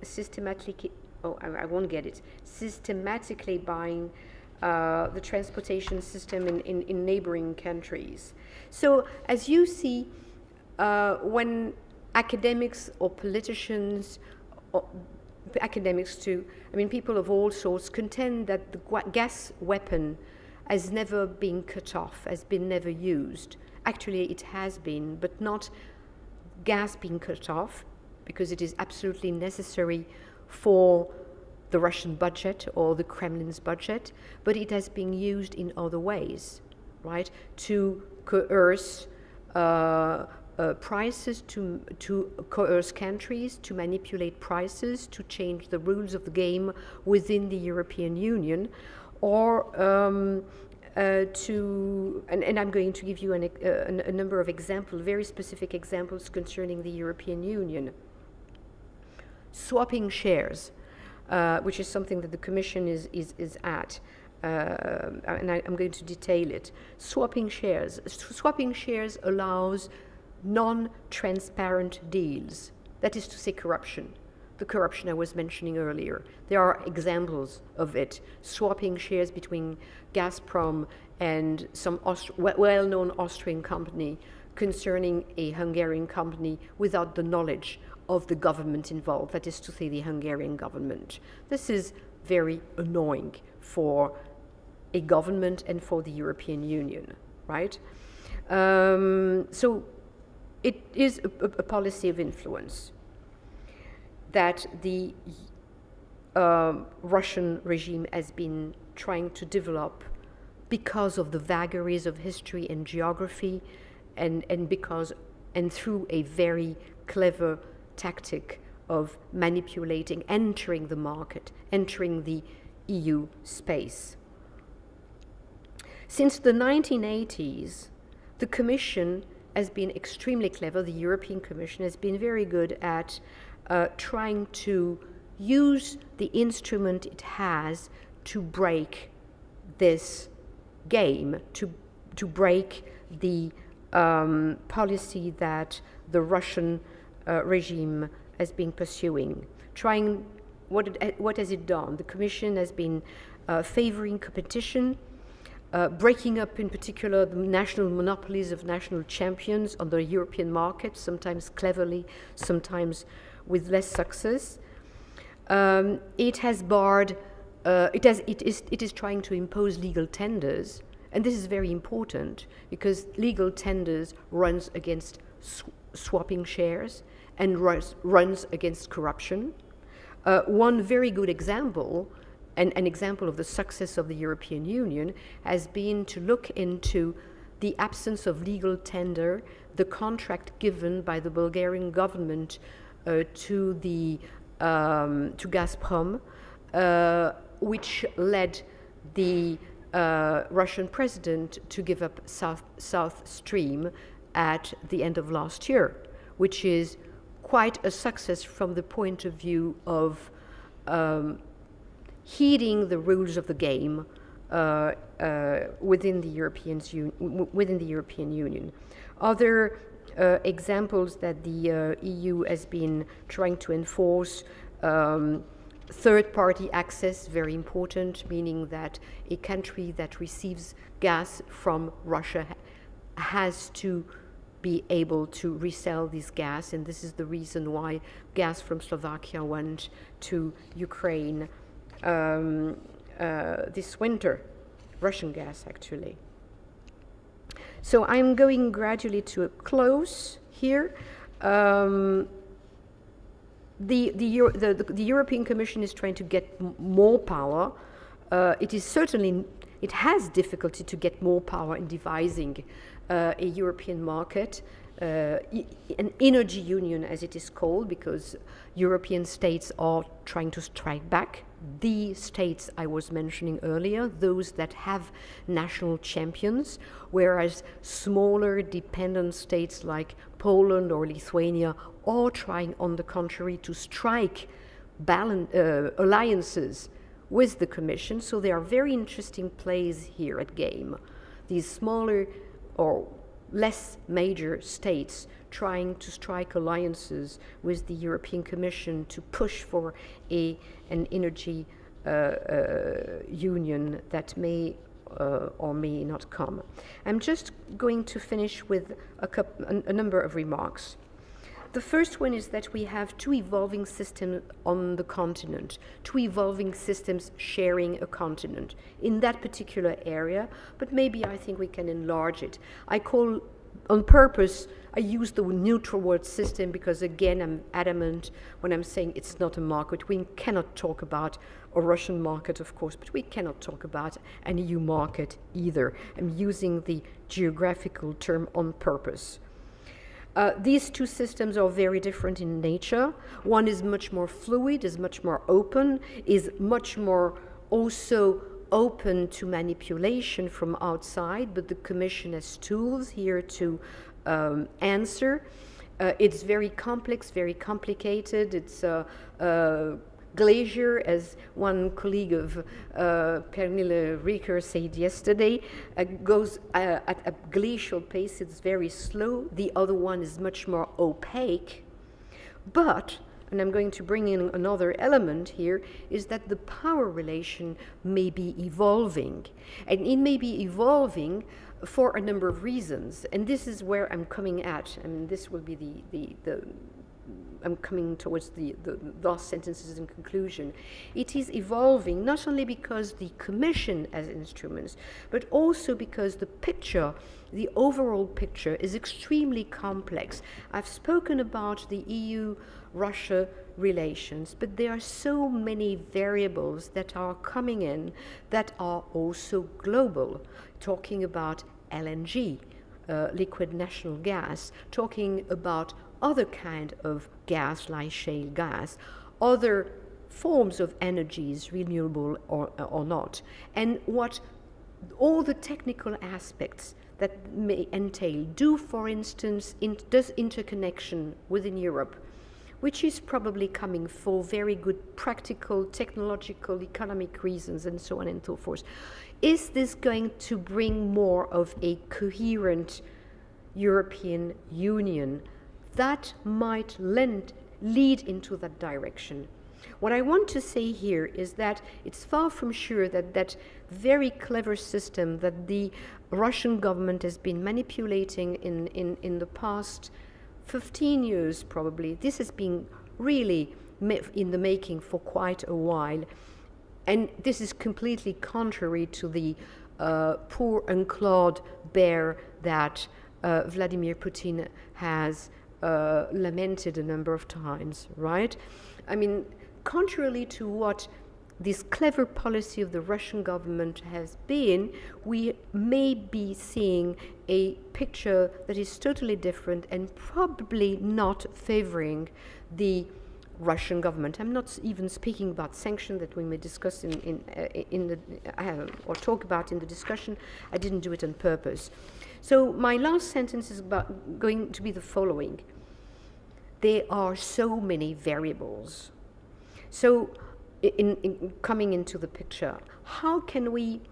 buying the transportation system in neighboring countries. So as you see, when academics or politicians, or academics too, I mean people of all sorts, contend that the gas weapon has never been cut off, has been never used. Actually, it has been, but not gas being cut off, because it is absolutely necessary for the Russian budget or the Kremlin's budget, but it has been used in other ways, right? To coerce prices, to coerce countries, to manipulate prices, to change the rules of the game within the European Union, or and I'm going to give you a number of examples, very specific examples concerning the European Union. Swapping shares, which is something that the Commission is at, and I'm going to detail it. Swapping shares allows non-transparent deals, that is to say corruption. The corruption I was mentioning earlier. There are examples of it, swapping shares between Gazprom and some well-known Austrian company concerning a Hungarian company without the knowledge of the government involved, that is to say the Hungarian government. This is very annoying for a government and for the European Union, right? So it is a policy of influence that the Russian regime has been trying to develop because of the vagaries of history and geography, and through a very clever tactic of manipulating, entering the market, entering the EU space. Since the 1980s, the Commission has been extremely clever. The European Commission has been very good at trying to use the instrument it has to break this game, to break the policy that the Russian regime has been pursuing. What has it done? The Commission has been favoring competition, breaking up in particular the national monopolies of national champions on the European market, sometimes cleverly, sometimes with less success. It has barred, it is trying to impose legal tenders, and this is very important because legal tenders runs against swapping shares and runs against corruption. One very good example, and an example of the success of the European Union, has been to look into the absence of legal tender, the contract given by the Bulgarian government to Gazprom, which led the Russian president to give up South Stream at the end of last year, which is quite a success from the point of view of heeding the rules of the game within the European Union. Other examples that the EU has been trying to enforce: third-party access, very important, meaning that a country that receives gas from Russia has to be able to resell this gas, and this is the reason why gas from Slovakia went to Ukraine this winter, Russian gas actually. So I'm going gradually to a close here. The European Commission is trying to get more power. It has difficulty to get more power in devising a European market, an energy union, as it is called, because European states are trying to strike back. The states I was mentioning earlier, those that have national champions, whereas smaller dependent states like Poland or Lithuania are trying, on the contrary, to strike alliances with the Commission. So there are very interesting plays here at game. These smaller or less major states trying to strike alliances with the European Commission to push for an energy union that may or may not come. I'm just going to finish with a number of remarks. The first one is that we have two evolving systems on the continent, two evolving systems sharing a continent in that particular area, but maybe I think we can enlarge it. I call, on purpose, I use the neutral word system because, again, I'm adamant when I'm saying it's not a market. We cannot talk about a Russian market, of course, but we cannot talk about an EU market either. I'm using the geographical term on purpose. These two systems are very different in nature. One is much more fluid, is much more open, is much more also open to manipulation from outside, but the Commission has tools here to answer. It's very complex, very complicated. It's glacier, as one colleague of Pernille Rieker said yesterday, goes at a glacial pace. It's very slow. The other one is much more opaque. But, and I'm going to bring in another element here, is that the power relation may be evolving. And it may be evolving for a number of reasons. And this is where I'm coming at, and this will be I'm coming towards the last sentences in conclusion. It is evolving not only because the Commission has instruments, but also because the picture, the overall picture, is extremely complex. I've spoken about the EU-Russia relations, but there are so many variables that are coming in that are also global, talking about LNG, liquid natural gas, talking about other kind of gas like shale gas, other forms of energies, renewable or not, and what all the technical aspects that may entail. For instance, does interconnection within Europe, which is probably coming for very good practical, technological, economic reasons, and so on and so forth. Is this going to bring more of a coherent European Union that might lead into that direction? What I want to say here is that it's far from sure that that very clever system that the Russian government has been manipulating in the past 15 years probably, this has been really in the making for quite a while. And this is completely contrary to the poor unclawed bear that Vladimir Putin has lamented a number of times, right? I mean, contrarily to what this clever policy of the Russian government has been, we may be seeing a picture that is totally different and probably not favoring the Russian government. I'm not even speaking about sanctions that we may discuss or talk about in the discussion. I didn't do it on purpose. So my last sentence is going to be the following. There are so many variables. So in coming into the picture, how can we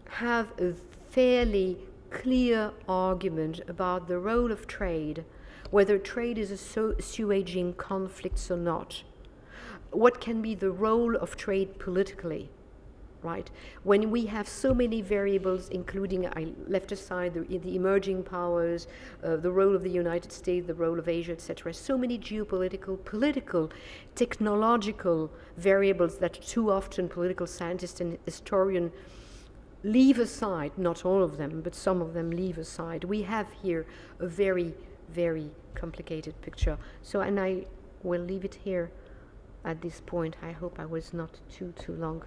have a fairly clear argument about the role of trade, whether trade is assuaging conflicts or not? What can be the role of trade politically? Right? When we have so many variables, including, I left aside the emerging powers, the role of the United States, the role of Asia, etc., so many geopolitical, political, technological variables that too often political scientists and historians leave aside, not all of them, but some of them leave aside. We have here a very, very complicated picture. So, and I will leave it here at this point. I hope I was not too long.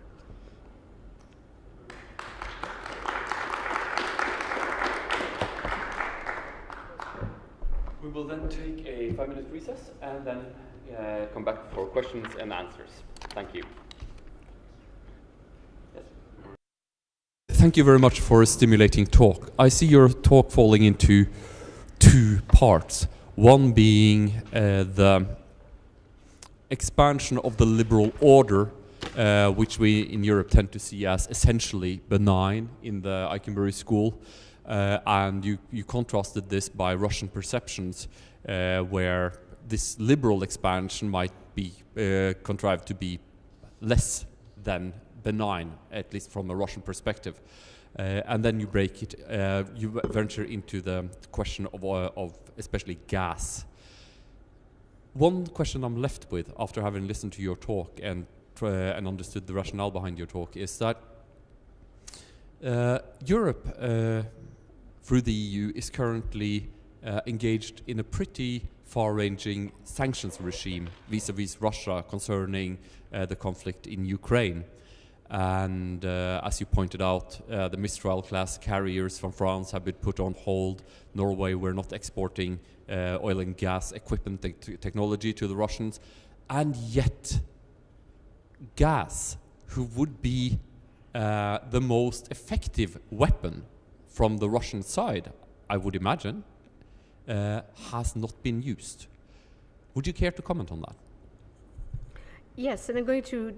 will then take a 5-minute recess and then come back for questions and answers. Thank you. Yes. Thank you very much for a stimulating talk. I see your talk falling into two parts. One being the expansion of the liberal order, which we in Europe tend to see as essentially benign in the Eikenberry school. And you contrasted this by Russian perceptions, where this liberal expansion might be contrived to be less than benign, at least from a Russian perspective. And then you break it, you venture into the question of especially gas. One question I'm left with after having listened to your talk and understood the rationale behind your talk is that Europe, through the EU, is currently engaged in a pretty far-ranging sanctions regime vis-à-vis Russia concerning the conflict in Ukraine. And as you pointed out, the Mistral class carriers from France have been put on hold. Norway, we're not exporting oil and gas equipment technology to the Russians. And yet, gas, who would be the most effective weapon from the Russian side, I would imagine, has not been used. Would you care to comment on that? Yes, and I'm going to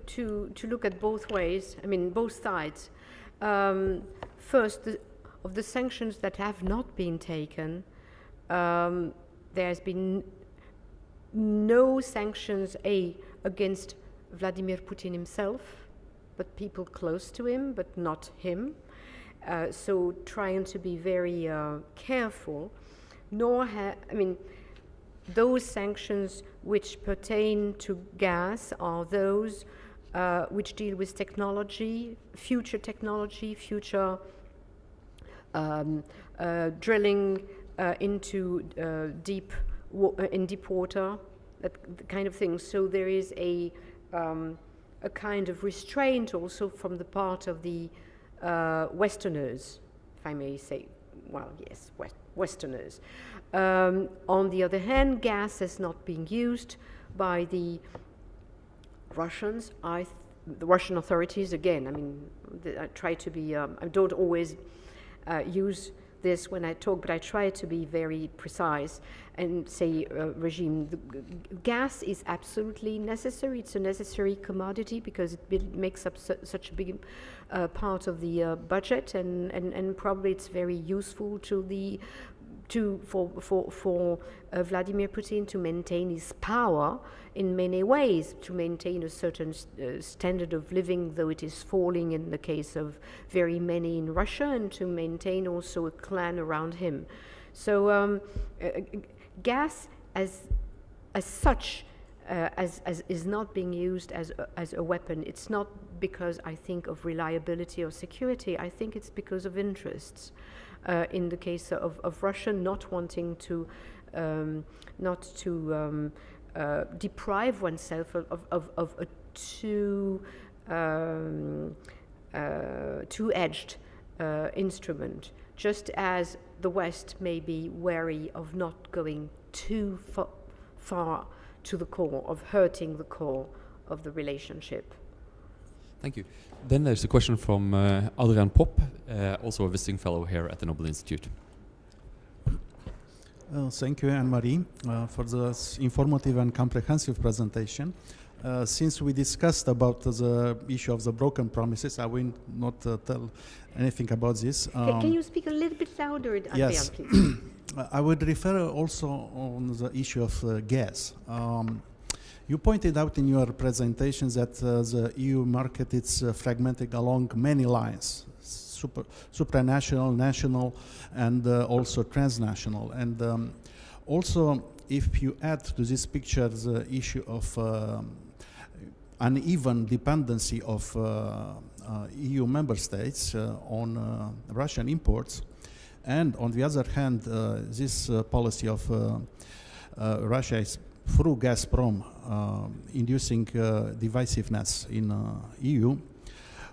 look at both ways, I mean, both sides. First, of the sanctions that have not been taken, there has been no sanctions, against Vladimir Putin himself, but people close to him, but not him. So trying to be very careful, those sanctions which pertain to gas are those which deal with technology, future drilling into deep water, that kind of thing. So there is a kind of restraint also from the part of the Westerners, if I may say. Well, yes, Westerners. On the other hand, gas is not being used by the Russians. The Russian authorities, again, I try to be, I don't always use this when I talk, but I try to be very precise and say regime. Gas is absolutely necessary. It's a necessary commodity because it makes up such a big part of the budget, and probably it's very useful for Vladimir Putin to maintain his power in many ways, to maintain a certain standard of living, though it is falling in the case of very many in Russia, and to maintain also a clan around him. So gas as such as is not being used as a weapon. It's not because I think of reliability or security. I think it's because of interests. In the case of Russia, not wanting to deprive oneself of a two-edged instrument, just as the West may be wary of not going too far to the core, of hurting the core of the relationship. Thank you. Then there's a question from Adrian Popp, also a visiting fellow here at the Nobel Institute. Thank you, Anne-Marie, for this informative and comprehensive presentation. Since we discussed about the issue of the broken promises, I will not tell anything about this. Can you speak a little bit louder, Adrian, yes. please? I would refer also on the issue of gas. You pointed out in your presentation that the EU market is fragmented along many lines, supranational, national, and also transnational. And also, if you add to this picture the issue of uneven dependency of EU member states on Russian imports, and on the other hand, this policy of Russia is through Gazprom inducing divisiveness in EU,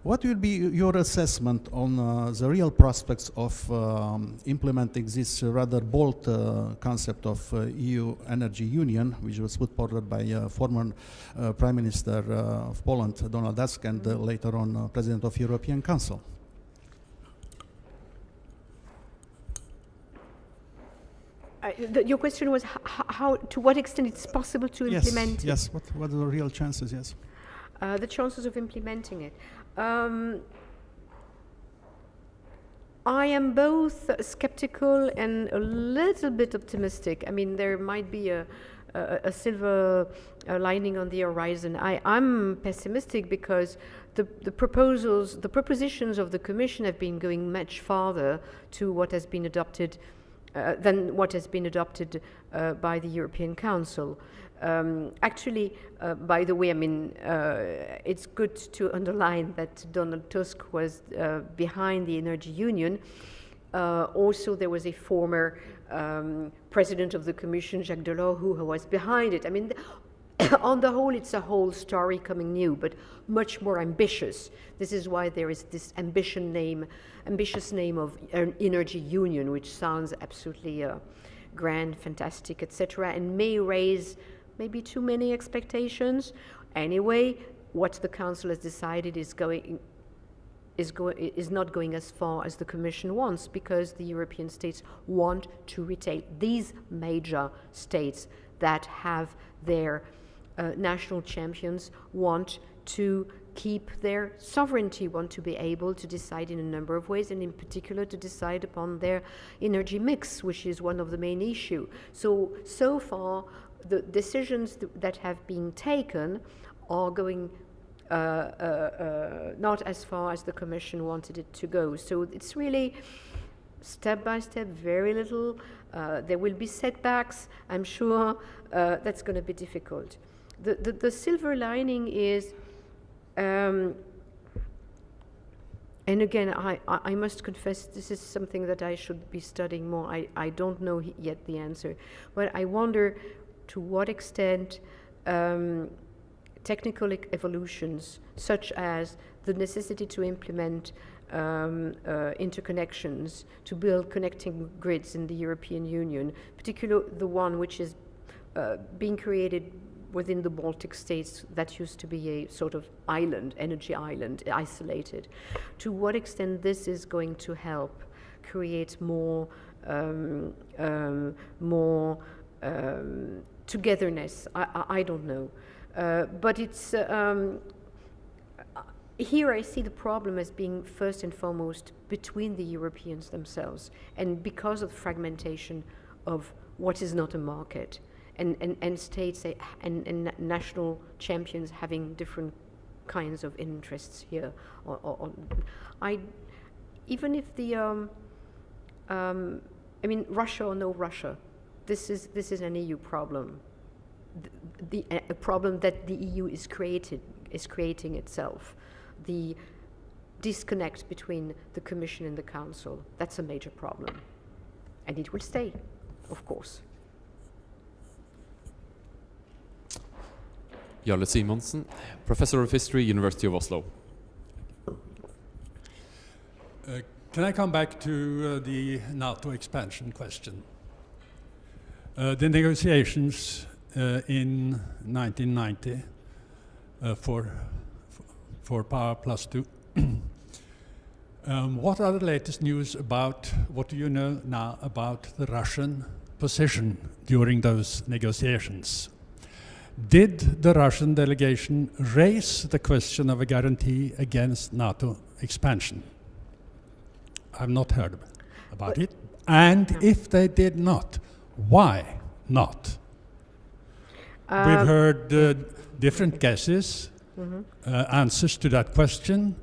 What will be your assessment on the real prospects of implementing this rather bold concept of EU energy union, which was put forward by former Prime Minister of Poland, Donald Tusk, and later on President of European Council? Your question was how, to what extent it's possible to implement it? Yes, what are the real chances, yes? The chances of implementing it. I am both skeptical and a little bit optimistic. I mean, there might be a silver lining on the horizon. I'm pessimistic because the propositions of the Commission have been going much farther to what has been adopted than what has been adopted by the European Council. Actually, by the way, I mean, it's good to underline that Donald Tusk was behind the energy union. Also, there was a former president of the Commission, Jacques Delors, who was behind it. I mean, on the whole, it's a whole story coming new, but much more ambitious. This is why there is this ambitious name of an energy union, which sounds absolutely grand, fantastic, etc., and may raise maybe too many expectations. Anyway, what the Council has decided is not going as far as the Commission wants, because the European states want to retain, these major states that have their national champions want to keep their sovereignty, want to be able to decide in a number of ways, and in particular to decide upon their energy mix, which is one of the main issues. So far, the decisions that have been taken are going not as far as the Commission wanted it to go. So it's really step by step, very little. There will be setbacks. I'm sure that's going to be difficult. The silver lining is, and again, I must confess, this is something that I should be studying more. I don't know yet the answer, but I wonder to what extent technical evolutions, such as the necessity to implement interconnections, to build connecting grids in the European Union, particularly the one which is being created within the Baltic states, that used to be a sort of island, energy island, isolated. To what extent this is going to help create more togetherness, I don't know. But it's, here I see the problem as being first and foremost between the Europeans themselves, and because of fragmentation of what is not a market, and states and national champions having different kinds of interests here. Even if the, I mean, Russia or no Russia, this is an EU problem. A problem that the EU is creating itself. The disconnect between the Commission and the Council, that's a major problem. And it will stay, of course. Jarle Simonsen, Professor of History, University of Oslo. Can I come back to the NATO expansion question? The negotiations in 1990 for Power Plus 2. What are the latest news about, what do you know now about the Russian position during those negotiations? Did the Russian delegation raise the question of a guarantee against NATO expansion? I've not heard about it. And if they did not, why not? We've heard different guesses, answers to that question,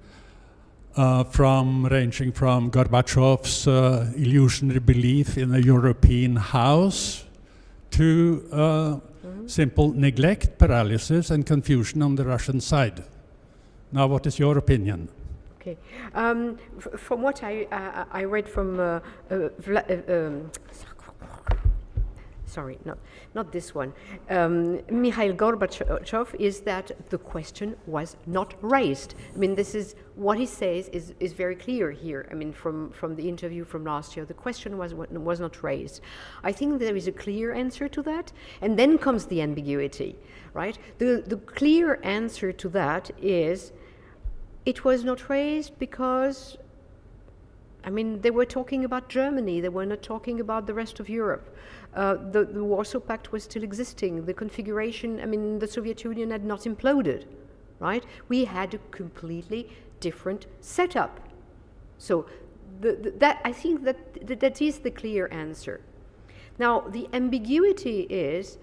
ranging from Gorbachev's illusionary belief in a European house to simple neglect, paralysis, and confusion on the Russian side. Now, what is your opinion? Okay. From what I read from sorry, not this one, Mikhail Gorbachev, is that the question was not raised. I mean, this is what he says is very clear here. I mean, from the interview from last year, the question was not raised. I think there is a clear answer to that, and then comes the ambiguity, right? The clear answer to that is it was not raised because, I mean, they were talking about Germany. They were not talking about the rest of Europe. The Warsaw Pact was still existing. The configuration, I mean, the Soviet Union had not imploded, right? We had a completely different setup. So that I think that is the clear answer. Now, the ambiguity is,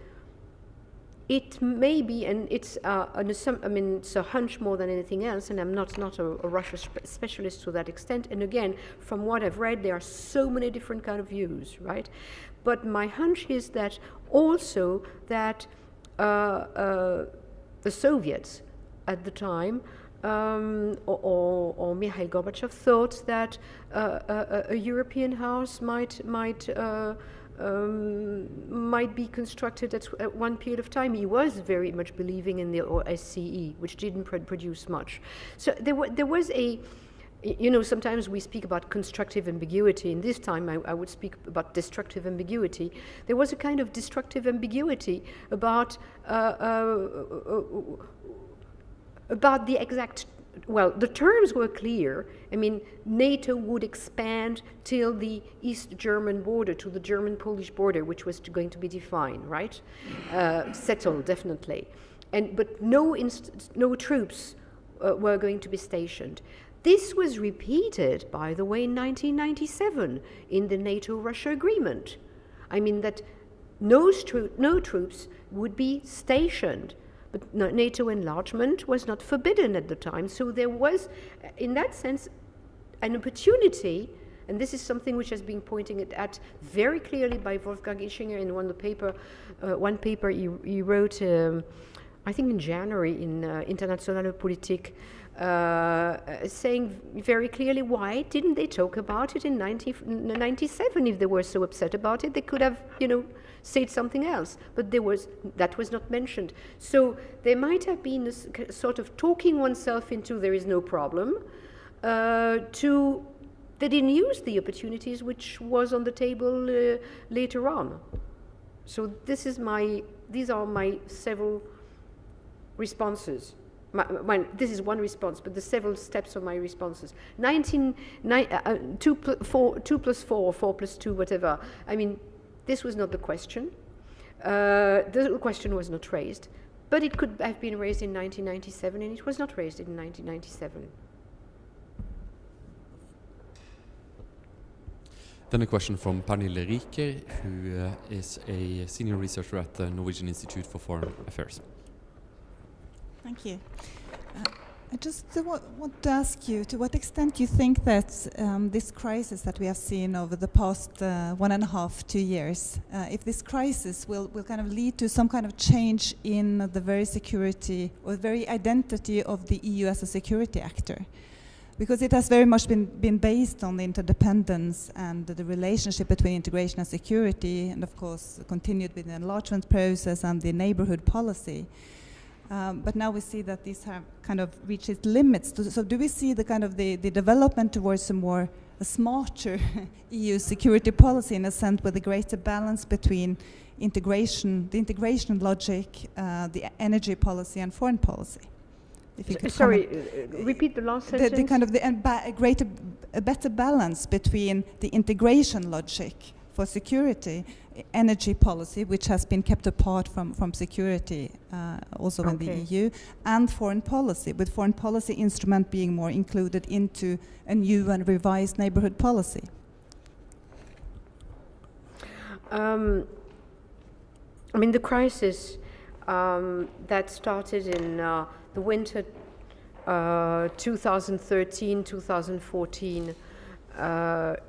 it may be, and it's it's a hunch more than anything else, and I'm not a Russia specialist to that extent. And again, from what I've read, there are so many different kind of views, right? But my hunch is that also that the Soviets at the time, or Mikhail Gorbachev, thought that a European house might be constructed at one period of time. He was very much believing in the OSCE, which didn't produce much. So there was a, you know, sometimes we speak about constructive ambiguity, and this time I would speak about destructive ambiguity. There was a kind of destructive ambiguity about the exact, well, the terms were clear. I mean, NATO would expand till the East German border, to the German-Polish border, which was going to be defined, right? Settled, definitely. But no troops were going to be stationed. This was repeated, by the way, in 1997 in the NATO-Russia agreement. I mean, that no troops would be stationed. But NATO enlargement was not forbidden at the time. So there was, in that sense, an opportunity, and this is something which has been pointed at very clearly by Wolfgang Ischinger in one paper he wrote, I think in January, in Internationale Politik, saying very clearly, why didn't they talk about it in 1997? If they were so upset about it, they could have, you know, said something else, but that was not mentioned. So there might have been a sort of talking oneself into there is no problem, they didn't use the opportunities which was on the table later on. So these are my several responses. This is one response, but the several steps of my responses. 2 plus 4, 4 plus 2, whatever. I mean, this was not the question. The question was not raised, but it could have been raised in 1997, and it was not raised in 1997. Then a question from Pernille Riker, who is a senior researcher at the Norwegian Institute for Foreign Affairs. Thank you. I just want to ask you, to what extent you think that this crisis that we have seen over the past 1.5, 2 years, if this crisis will kind of lead to some kind of change in the very security or very identity of the EU as a security actor? Because it has very much been based on the interdependence and the relationship between integration and security, and of course continued with the enlargement process and the neighborhood policy. But now we see that these have kind of reached its limits. So do we see the kind of the development towards a smarter EU security policy, in a sense, with a greater balance between the integration logic, the energy policy and foreign policy? Sorry, repeat the last sentence. The kind of a better balance between the integration logic for security, energy policy, which has been kept apart from security also in the EU, and foreign policy, with foreign policy instrument being more included into a new and revised neighborhood policy. I mean, the crisis that started in the winter 2013-2014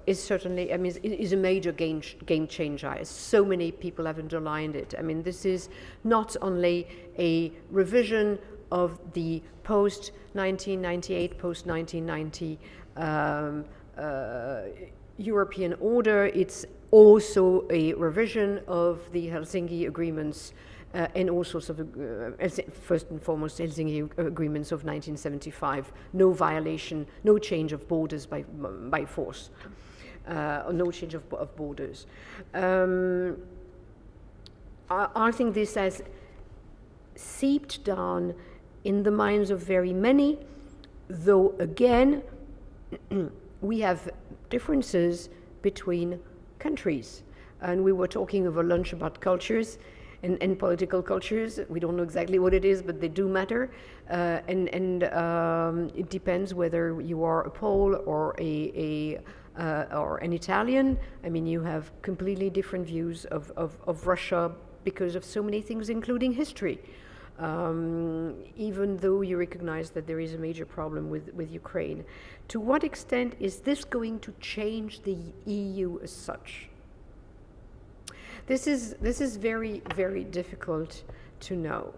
is certainly, I mean, is a major game changer. So many people have underlined it. I mean, this is not only a revision of the post-1998, post-1990 European order. It's also a revision of the Helsinki agreements and all sorts of, first and foremost, Helsinki agreements of 1975. No violation, no change of borders by force, or no change of borders. I think this has seeped down in the minds of very many, though again, we have differences between countries. And we were talking over lunch about cultures and political cultures. We don't know exactly what it is, but they do matter. It depends whether you are a Pole or or an Italian. I mean, you have completely different views of Russia because of so many things, including history. Even though you recognize that there is a major problem with Ukraine. To what extent is this going to change the EU as such? This is very, very difficult to know.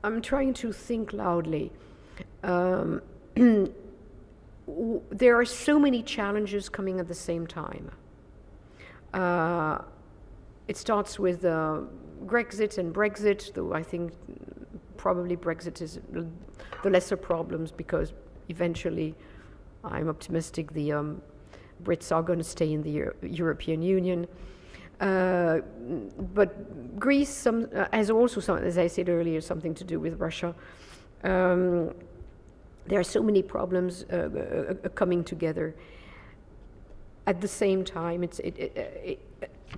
I'm trying to think loudly. There are so many challenges coming at the same time. It starts with Grexit and Brexit, though I think probably Brexit is the lesser problems because eventually I'm optimistic the Brits are going to stay in the European Union. But Greece has also, as I said earlier, something to do with Russia. There are so many problems coming together. At the same time,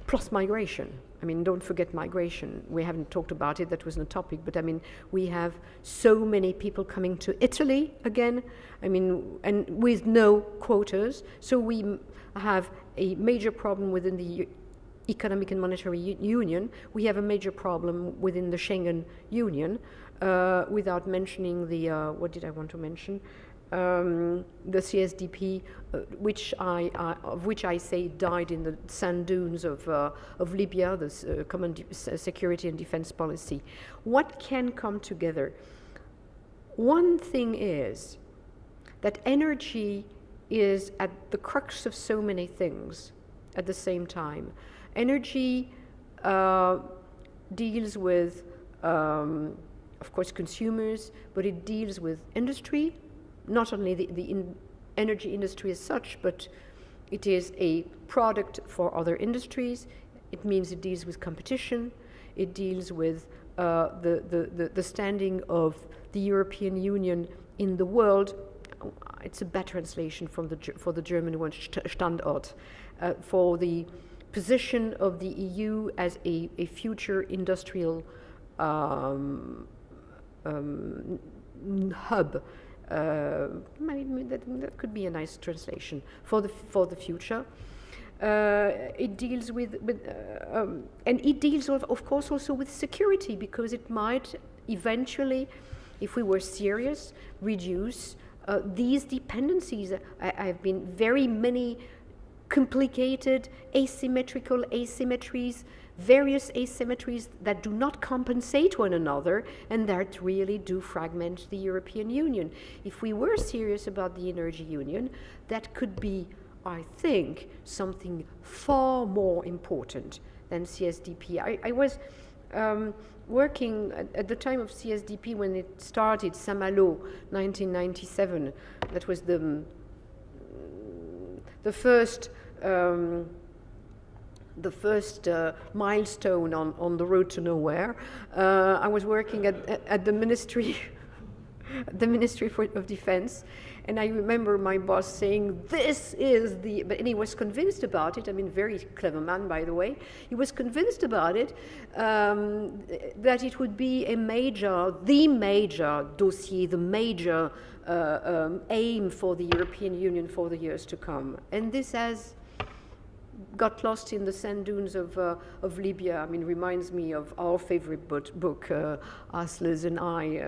plus migration. I mean, don't forget migration. We haven't talked about it, that wasn't a topic, but I mean, we have so many people coming to Italy again, I mean, and with no quotas. So we have a major problem within the Economic and Monetary Union. We have a major problem within the Schengen Union, without mentioning the, what did I want to mention? The CSDP, of which I say died in the sand dunes of Libya, the common security and defense policy. What can come together? One thing is that energy is at the crux of so many things at the same time. Energy deals with, of course, consumers, but it deals with industry. Not only the energy industry as such, but it is a product for other industries. It means it deals with competition. It deals with the standing of the European Union in the world. It's a bad translation for the German word Standort, for the position of the EU as a future industrial hub. Maybe that could be a nice translation for the future. It deals with and it deals of course also with security, because it might eventually, if we were serious, reduce these dependencies. I've been very many complicated asymmetries, various asymmetries that do not compensate one another and that really do fragment the European Union. If we were serious about the energy union, that could be, I think, something far more important than CSDP. I was working at the time of CSDP when it started, Saint-Malo, 1997. That was the first milestone on the road to nowhere. I was working at the Ministry of Defense, and I remember my boss saying, "This is and he was convinced about it. I mean, very clever man, by the way. He was convinced about it, that it would be the major dossier, the major aim for the European Union for the years to come. And this has got lost in the sand dunes of Libya. I mean, reminds me of our favorite book, Aslers and I,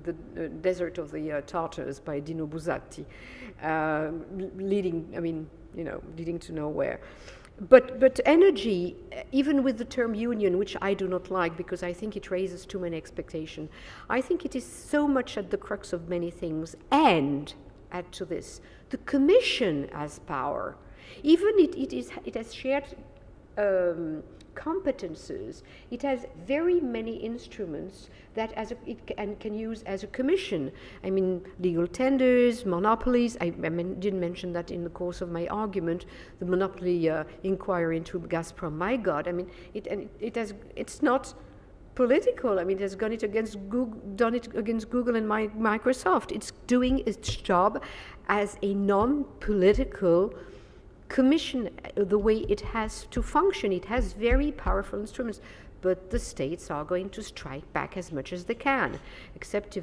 The Desert of the Tartars by Dino Buzzati, leading to nowhere. But energy, even with the term union, which I do not like because I think it raises too many expectations, I think it is so much at the crux of many things. And add to this, the Commission has power. Even it has shared competences. It has very many instruments that it can use as a commission. I mean, legal tenders, monopolies. I didn't mention that in the course of my argument. The monopoly inquiry into Gazprom. My God, I mean, it's not political. I mean, it has done it against Google and Microsoft. It's doing its job as a non-political commission, the way it has to function. It has very powerful instruments, but the states are going to strike back as much as they can, except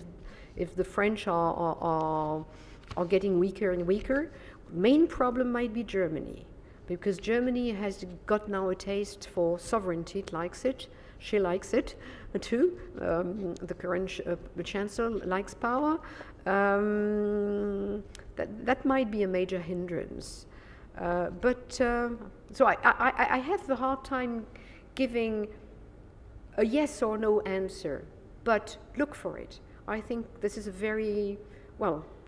if the French are getting weaker and weaker. Main problem might be Germany, because Germany has got now a taste for sovereignty. It likes it. She likes it too. The current chancellor likes power. That might be a major hindrance. So I have the hard time giving a yes or no answer, but look for it. I think this is a very,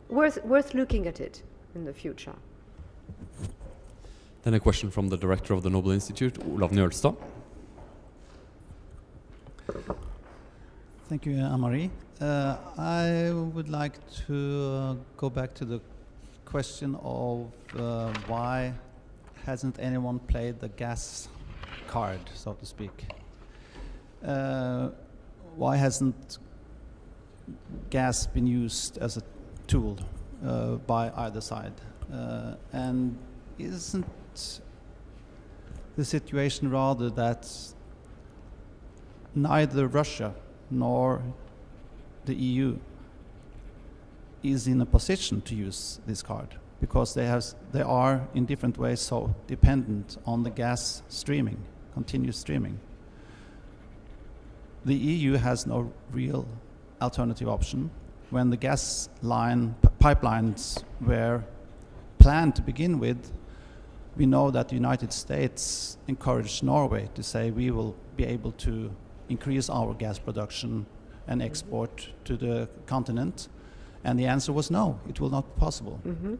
worth looking at it in the future. Then a question from the director of the Nobel Institute, Olav Njølstad. Thank you, Anne-Marie. I would like to go back to the question of why hasn't anyone played the gas card, so to speak? Why hasn't gas been used as a tool by either side? And isn't the situation rather that neither Russia nor the EU is in a position to use this card, because they are in different ways so dependent on the gas streaming, continuous streaming. The EU has no real alternative option. When the gas pipelines were planned to begin with, we know that the United States encouraged Norway to say we will be able to increase our gas production and export to the continent. And the answer was no, it will not be possible. Mm-hmm.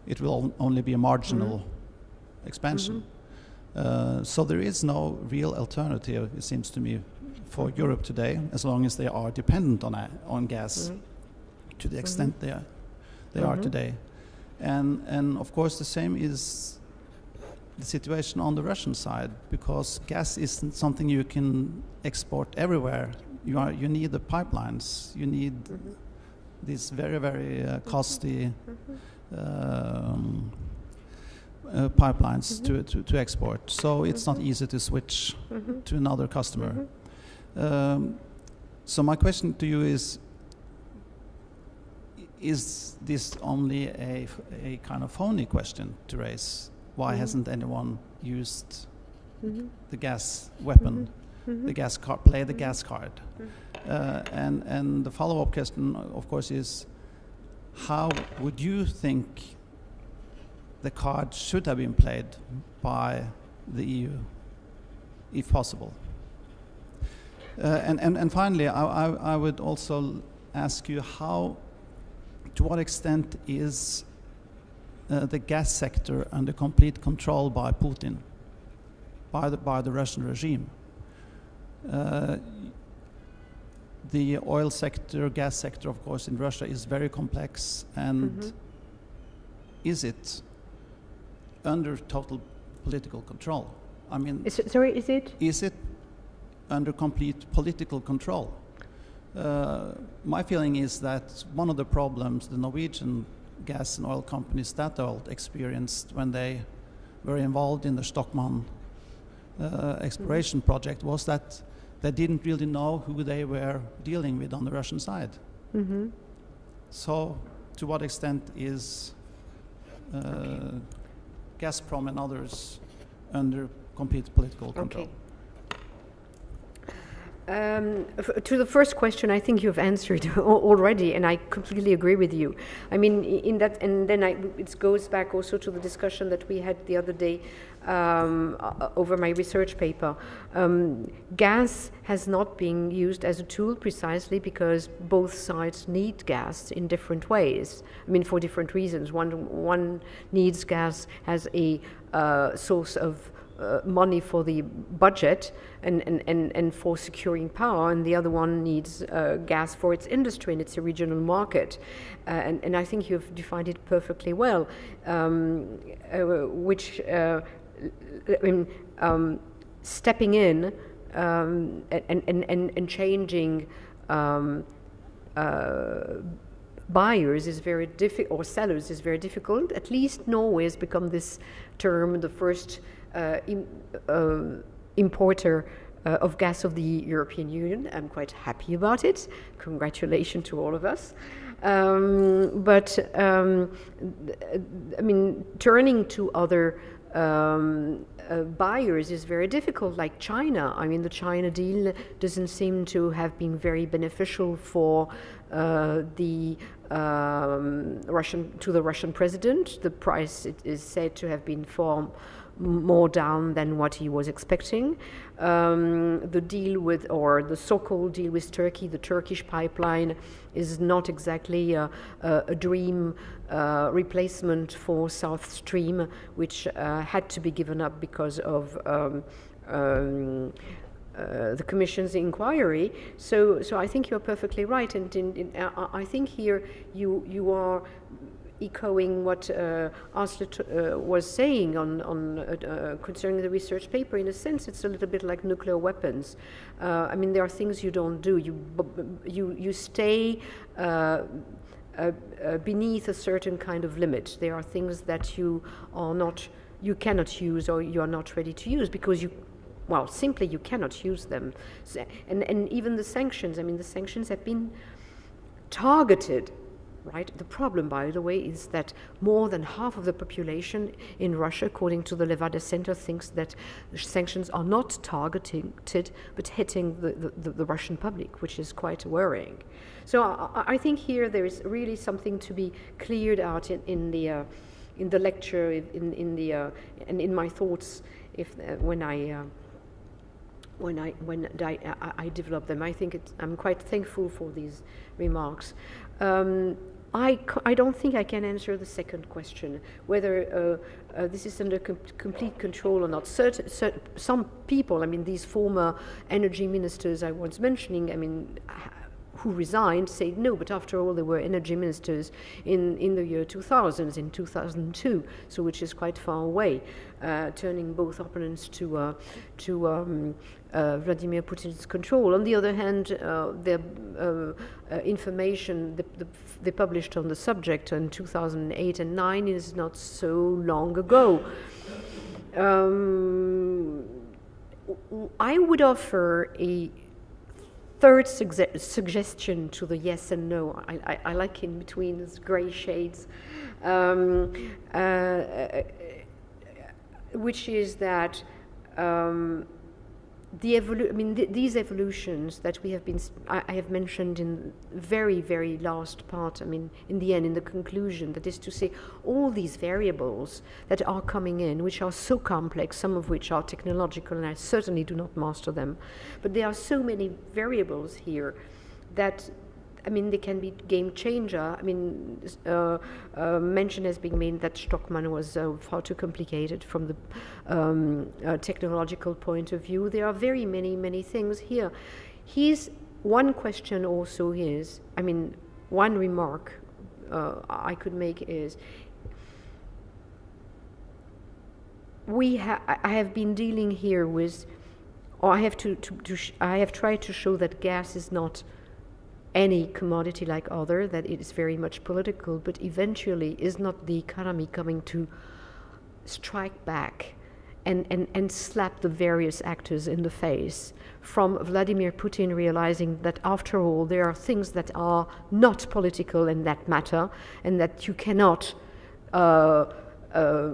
It will only be a marginal expansion. Mm-hmm. So there is no real alternative, it seems to me, for Europe today, as long as they are dependent on gas to the extent they are today. And of course the same is the situation on the Russian side, because gas isn't something you can export everywhere. You need the pipelines, you need these very, very costly pipelines to export. So it's not easy to switch to another customer. So my question to you is this only a kind of phony question to raise? Why hasn't anyone used the gas weapon, the gas card, play the gas card? And the follow-up question, of course, is how would you think the card should have been played by the EU, if possible? And finally, I would also ask you to what extent is the gas sector under complete control by Putin, by the Russian regime? The oil sector, gas sector, of course, in Russia is very complex, and is it under total political control? I mean, is it under complete political control? My feeling is that one of the problems the Norwegian gas and oil company Statoil experienced when they were involved in the Stockman exploration project was that they didn't really know who they were dealing with on the Russian side. So to what extent is Gazprom and others under complete political control? To the first question, I think you've answered already, and I completely agree with you. I mean, in that, and then it goes back also to the discussion that we had the other day over my research paper. Gas has not been used as a tool precisely because both sides need gas in different ways. I mean, for different reasons. One needs gas as a source of money for the budget and for securing power, and the other one needs gas for its industry and its regional market. And I think you've defined it perfectly well, stepping in and changing buyers is very difficult, or sellers is very difficult. At least Norway has become this term, the first importer of gas of the European Union. I'm quite happy about it. Congratulations to all of us. I mean, turning to other buyers is very difficult, like China. I mean, the China deal doesn't seem to have been very beneficial for the Russian president. The price is said to have been far more down than what he was expecting. The deal with, or the so-called deal with Turkey, the Turkish pipeline, is not exactly a dream replacement for South Stream, which had to be given up because of the Commission's inquiry. So I think you're perfectly right, and I think here you are echoing what Asle was saying on concerning the research paper. In a sense, it's a little bit like nuclear weapons. I mean, there are things you don't do. You stay beneath a certain kind of limit. There are things that you cannot use, or you are not ready to use because simply you cannot use them. And even the sanctions. I mean, the sanctions have been targeted. Right. The problem, by the way, is that more than half of the population in Russia, according to the Levada Center, thinks that sanctions are not targeted but hitting the Russian public, which is quite worrying. So I think here there is really something to be cleared out in the lecture, and in my thoughts, when I develop them. I think I'm quite thankful for these remarks. I don't think I can answer the second question, whether this is under complete control or not. Some people, I mean, these former energy ministers I was mentioning, I mean, who resigned, say no, but after all, they were energy ministers in the year 2000, in 2002, so which is quite far away, turning both opponents to Vladimir Putin's control. On the other hand, the information they published on the subject in 2008 and 2009 is not so long ago. I would offer a third suggestion to the yes and no. I like in between these gray shades, which is that these evolutions that we have I have mentioned in very, very last part, I mean, in the end, in the conclusion, that is to say, all these variables that are coming in, which are so complex, some of which are technological, and I certainly do not master them, but there are so many variables here that, I mean, they can be game changer. I mean, mention has been made that Stockmann was far too complicated from the technological point of view. There are very many things here. One question also is, I mean, one remark I could make is, I have been dealing here with, or I have tried to show that gas is not any commodity like other, that it is very much political, but eventually is not the economy coming to strike back and slap the various actors in the face, from Vladimir Putin realizing that after all there are things that are not political and that matter, and that you cannot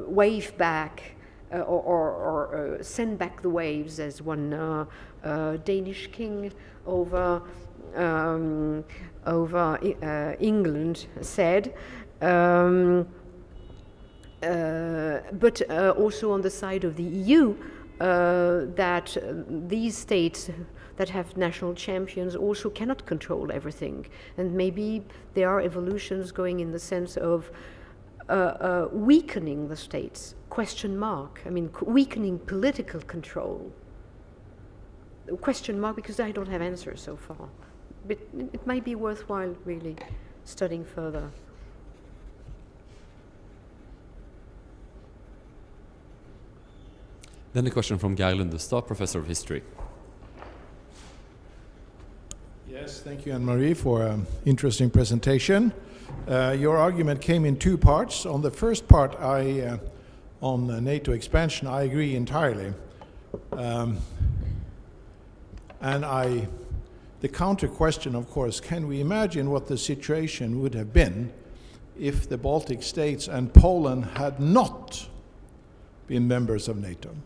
wave back or send back the waves, as one Danish king over England said. But also on the side of the EU, that these states that have national champions also cannot control everything. And maybe there are evolutions going in the sense of weakening the states, question mark. I mean, weakening political control. Question mark, because I don't have answers so far. But it might be worthwhile really studying further. Then a question from Geir Lundestad, Professor of History. Yes, thank you, Anne-Marie, for an interesting presentation. Your argument came in two parts. On the first part, on NATO expansion, I agree entirely. The counter question, of course, can we imagine what the situation would have been if the Baltic states and Poland had not been members of NATO?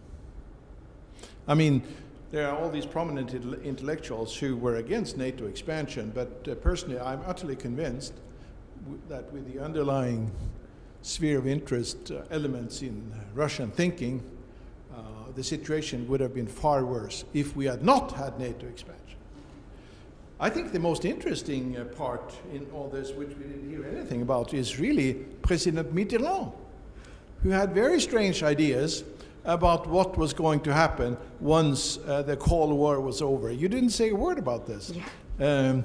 I mean, there are all these prominent intellectuals who were against NATO expansion, but personally I'm utterly convinced that with the underlying sphere of interest elements in Russian thinking, the situation would have been far worse if we had not had NATO expansion. I think the most interesting part in all this, which we didn't hear anything about, is really President Mitterrand, who had very strange ideas about what was going to happen once the Cold War was over. You didn't say a word about this. Yeah.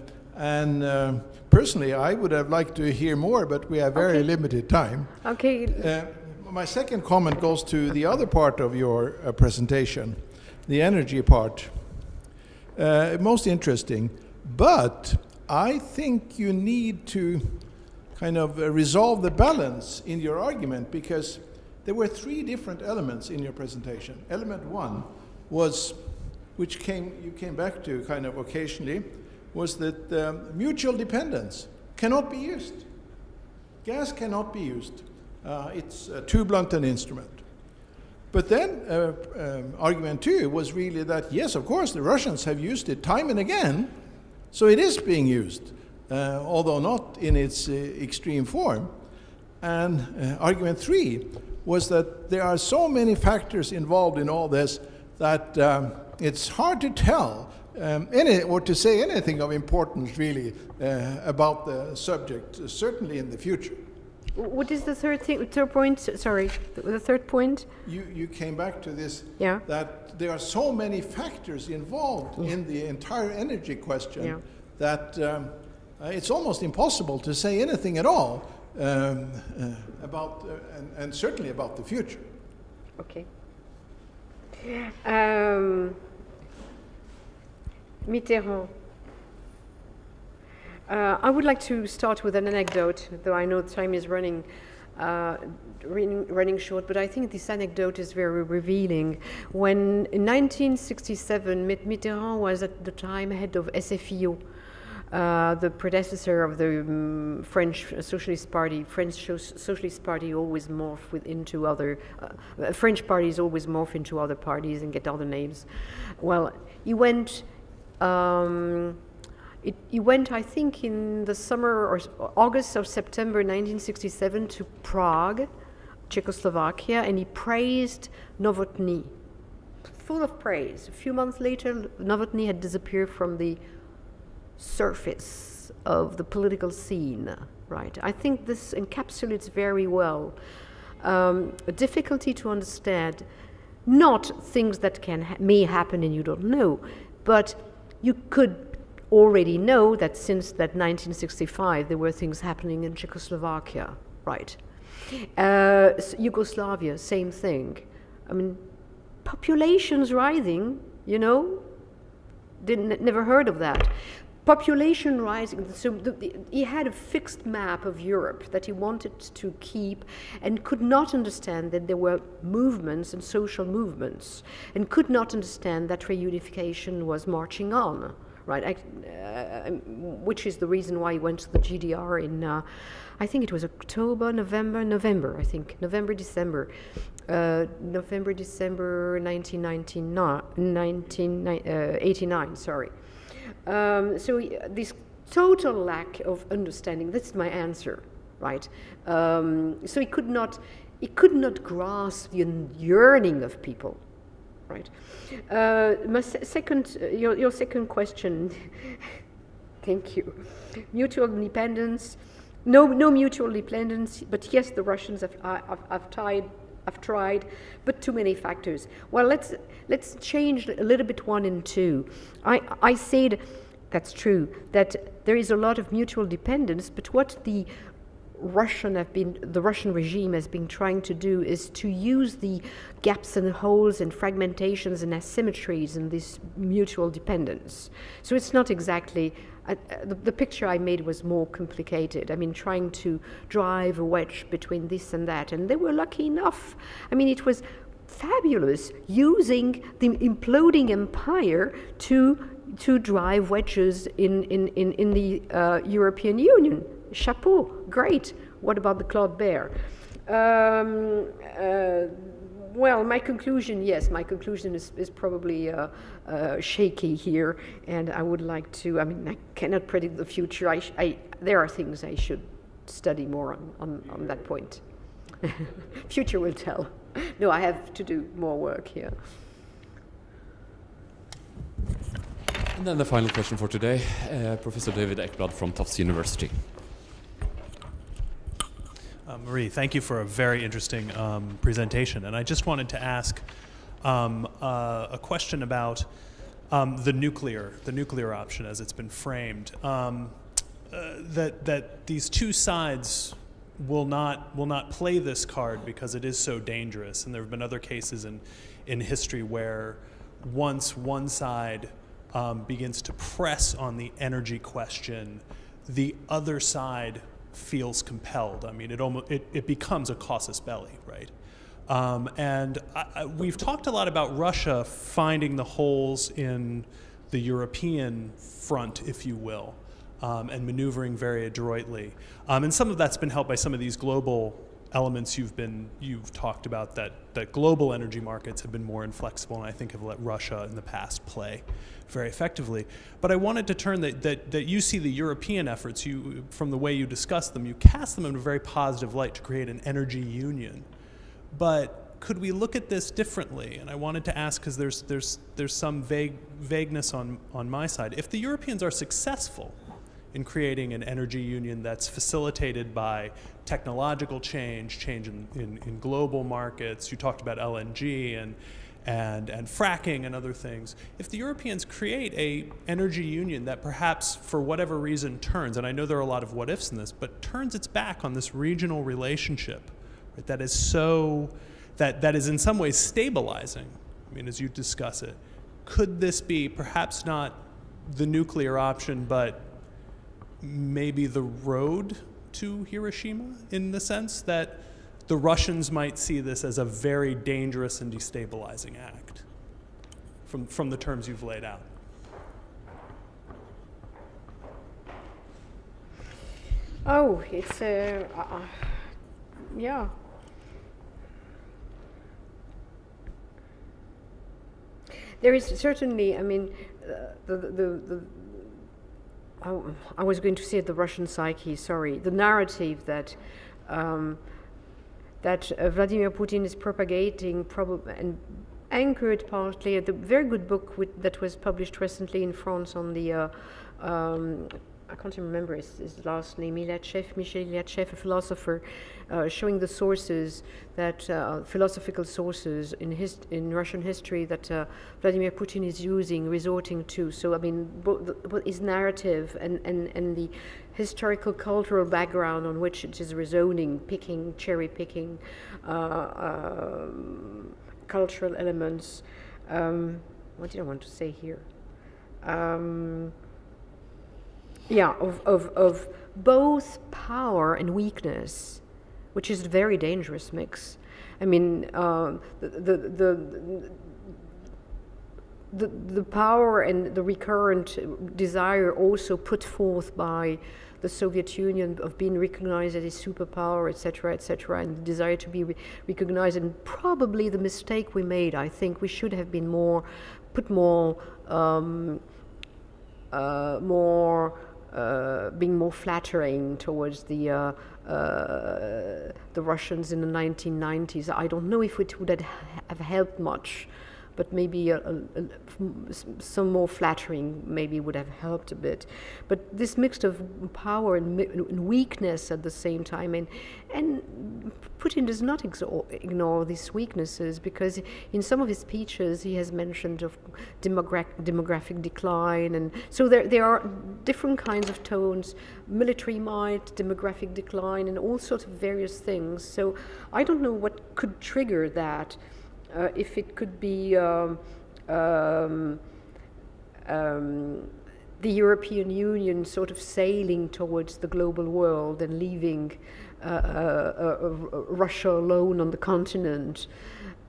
Personally, I would have liked to hear more, but we have very limited time. Okay. My second comment goes to the other part of your presentation, the energy part. Most interesting, but I think you need to kind of resolve the balance in your argument, because there were three different elements in your presentation. Element one was, which you came back to kind of occasionally, was that mutual dependence cannot be used. Gas cannot be used. It's too blunt an instrument. But then argument two was really that, yes, of course, the Russians have used it time and again, so it is being used, although not in its extreme form. And argument three was that there are so many factors involved in all this that it's hard to tell or to say anything of importance really about the subject, certainly in the future. What is the third point? Sorry, the third point? You came back to this, yeah, that there are so many factors involved in the entire energy question that it's almost impossible to say anything at all about, and certainly about the future. Okay. Mitterrand. I would like to start with an anecdote, though I know time is running short, but I think this anecdote is very revealing. When in 1967, Mitterrand was at the time head of SFIO, the predecessor of the French Socialist Party. French Socialist Party always morph into other, French parties always morph into other parties and get other names. Well, he went, I think, in the summer or August or September 1967 to Prague, Czechoslovakia, and he praised Novotny, full of praise. A few months later, Novotny had disappeared from the surface of the political scene, right? I think this encapsulates very well a difficulty to understand, not things that may happen and you don't know, but you could already know that since that 1965 there were things happening in Czechoslovakia, right? Yugoslavia, same thing. I mean, populations rising, you know, never heard of that. Population rising, so he had a fixed map of Europe that he wanted to keep and could not understand that there were movements and social movements and could not understand that reunification was marching on, right? Which is the reason why he went to the GDR in, I think it was November, December 1989, sorry. So this total lack of understanding, that's my answer, right? So he could not grasp the yearning of people, right? My your second question, thank you. Mutual independence, no mutual dependence, but yes, the Russians have tried, but too many factors. Well, let's change a little bit 1 and 2. I said that's true that there is a lot of mutual dependence, but what the Russian regime has been trying to do is to use the gaps and holes and fragmentations and asymmetries in this mutual dependence. So it's not exactly, the picture I made was more complicated. I mean, trying to drive a wedge between this and that, and they were lucky enough. I mean, it was fabulous using the imploding empire to drive wedges in the European Union. Chapeau, great. What about the Claude Bear? Well, my conclusion is probably shaky here, and I would like to, I mean, I cannot predict the future. There are things I should study more on that point. Future will tell. No, I have to do more work here. And then the final question for today, Professor David Ekblad from Tufts University. Marie, thank you for a very interesting presentation. And I just wanted to ask a question about the nuclear option as it's been framed. That these two sides will not play this card because it is so dangerous. And there have been other cases in history where once one side begins to press on the energy question, the other side feels compelled. I mean, it becomes a casus belli, right? And we've talked a lot about Russia finding the holes in the European front, if you will, and maneuvering very adroitly. And some of that's been helped by some of these global elements you've talked about, that global energy markets have been more inflexible, and I think have let Russia in the past play very effectively. But I wanted to turn that you see the European efforts, from the way you discuss them, you cast them in a very positive light to create an energy union. But could we look at this differently? And I wanted to ask, because there's some vagueness on my side. If the Europeans are successful in creating an energy union that's facilitated by technological change in global markets, you talked about LNG and fracking and other things. If the Europeans create a energy union that perhaps for whatever reason turns, and I know there are a lot of what ifs in this, but turns its back on this regional relationship, right, that is in some ways stabilizing, I mean, as you discuss it, could this be perhaps not the nuclear option, but maybe the road to Hiroshima, in the sense that the Russians might see this as a very dangerous and destabilizing act from the terms you've laid out? Oh, it's yeah. There is certainly, I mean, I was going to say the Russian psyche, sorry, the narrative that Vladimir Putin is propagating, and anchored partly at the very good book that was published recently in France on the, I can't even remember his last name, Michel Ilyatchev, a philosopher, showing the sources that, philosophical sources in Russian history that Vladimir Putin is resorting to. So, I mean, his narrative and the historical cultural background on which it is resoning, cherry picking cultural elements. What did I want to say here? Of both power and weakness, which is a very dangerous mix. I mean, the power and the recurrent desire also put forth by the Soviet Union of being recognized as a superpower, etc., and the desire to be recognized, and probably the mistake we made. I think we should have been being more flattering towards the Russians in the 1990s. I don't know if it would have helped much, but maybe some more flattering maybe would have helped a bit. But this mix of power and weakness at the same time, and Putin does not ignore these weaknesses, because in some of his speeches he has mentioned of demographic decline, and so there are different kinds of tones: military might, demographic decline, and all sorts of various things. So I don't know what could trigger that. If it could be the European Union sort of sailing towards the global world and leaving Russia alone on the continent.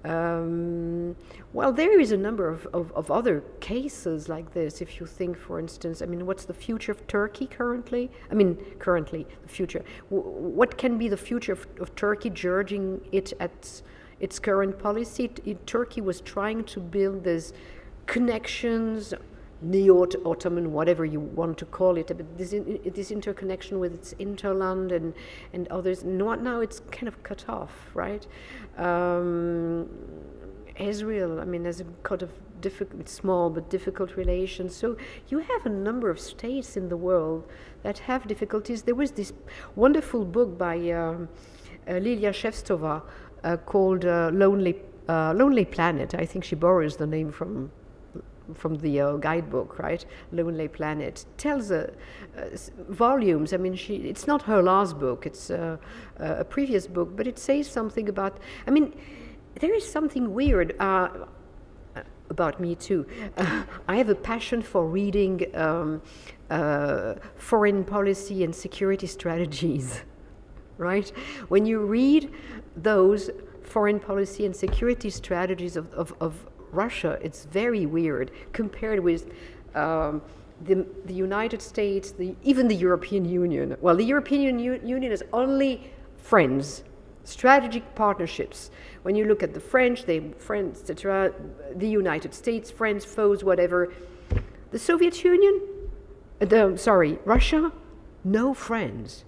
Well, there is a number of other cases like this. If you think, for instance, what's the future of Turkey currently? Currently, the future. What can be the future of Turkey, judging it at its current policy? Turkey was trying to build these connections, neo-Ottoman, whatever you want to call it, but this interconnection with its hinterland and others. Now it's kind of cut off, right? Israel, has a kind of small but difficult relations. So you have a number of states in the world that have difficulties. There was this wonderful book by Lilia Shevtsova, called Lonely Planet. I think she borrows the name from the guidebook, right? Lonely Planet tells volumes. It's not her last book; it's a previous book, but it says something about. There is something weird about me too. I have a passion for reading foreign policy and security strategies. Right? When you read those foreign policy and security strategies of Russia, it's very weird compared with the United States, even the European Union. Well, the European Union is only friends, strategic partnerships. When you look at the French, they friends, etc. The United States, friends, foes, whatever. The Soviet Union, Russia, no friends.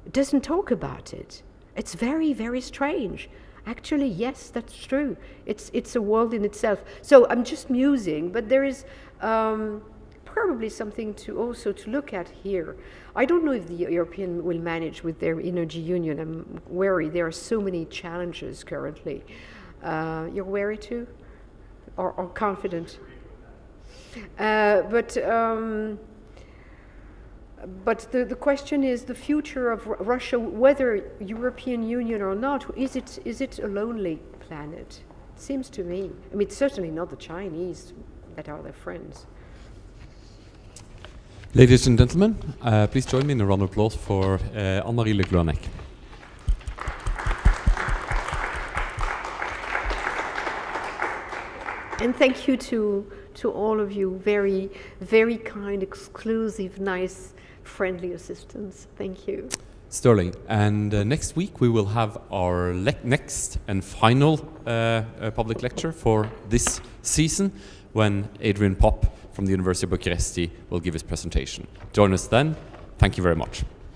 It doesn't talk about it. It's very, very strange. Actually, yes, that's true. It's a world in itself. So I'm just musing, but there is probably something to look at here. I don't know if the European will manage with their energy union. I'm wary. There are so many challenges currently. You're wary too, or confident? But the question is the future of Russia, whether European Union or not. Is it a lonely planet? It seems to me. It's certainly not the Chinese that are their friends. Ladies and gentlemen, please join me in a round of applause for Anne-Marie Gloannec. And thank you to all of you, very, very kind, exclusive, nice, friendly assistants. Thank you. Sterling. And next week we will have our next and final public lecture for this season, when Adrian Popp from the University of Bucharest will give his presentation. Join us then. Thank you very much.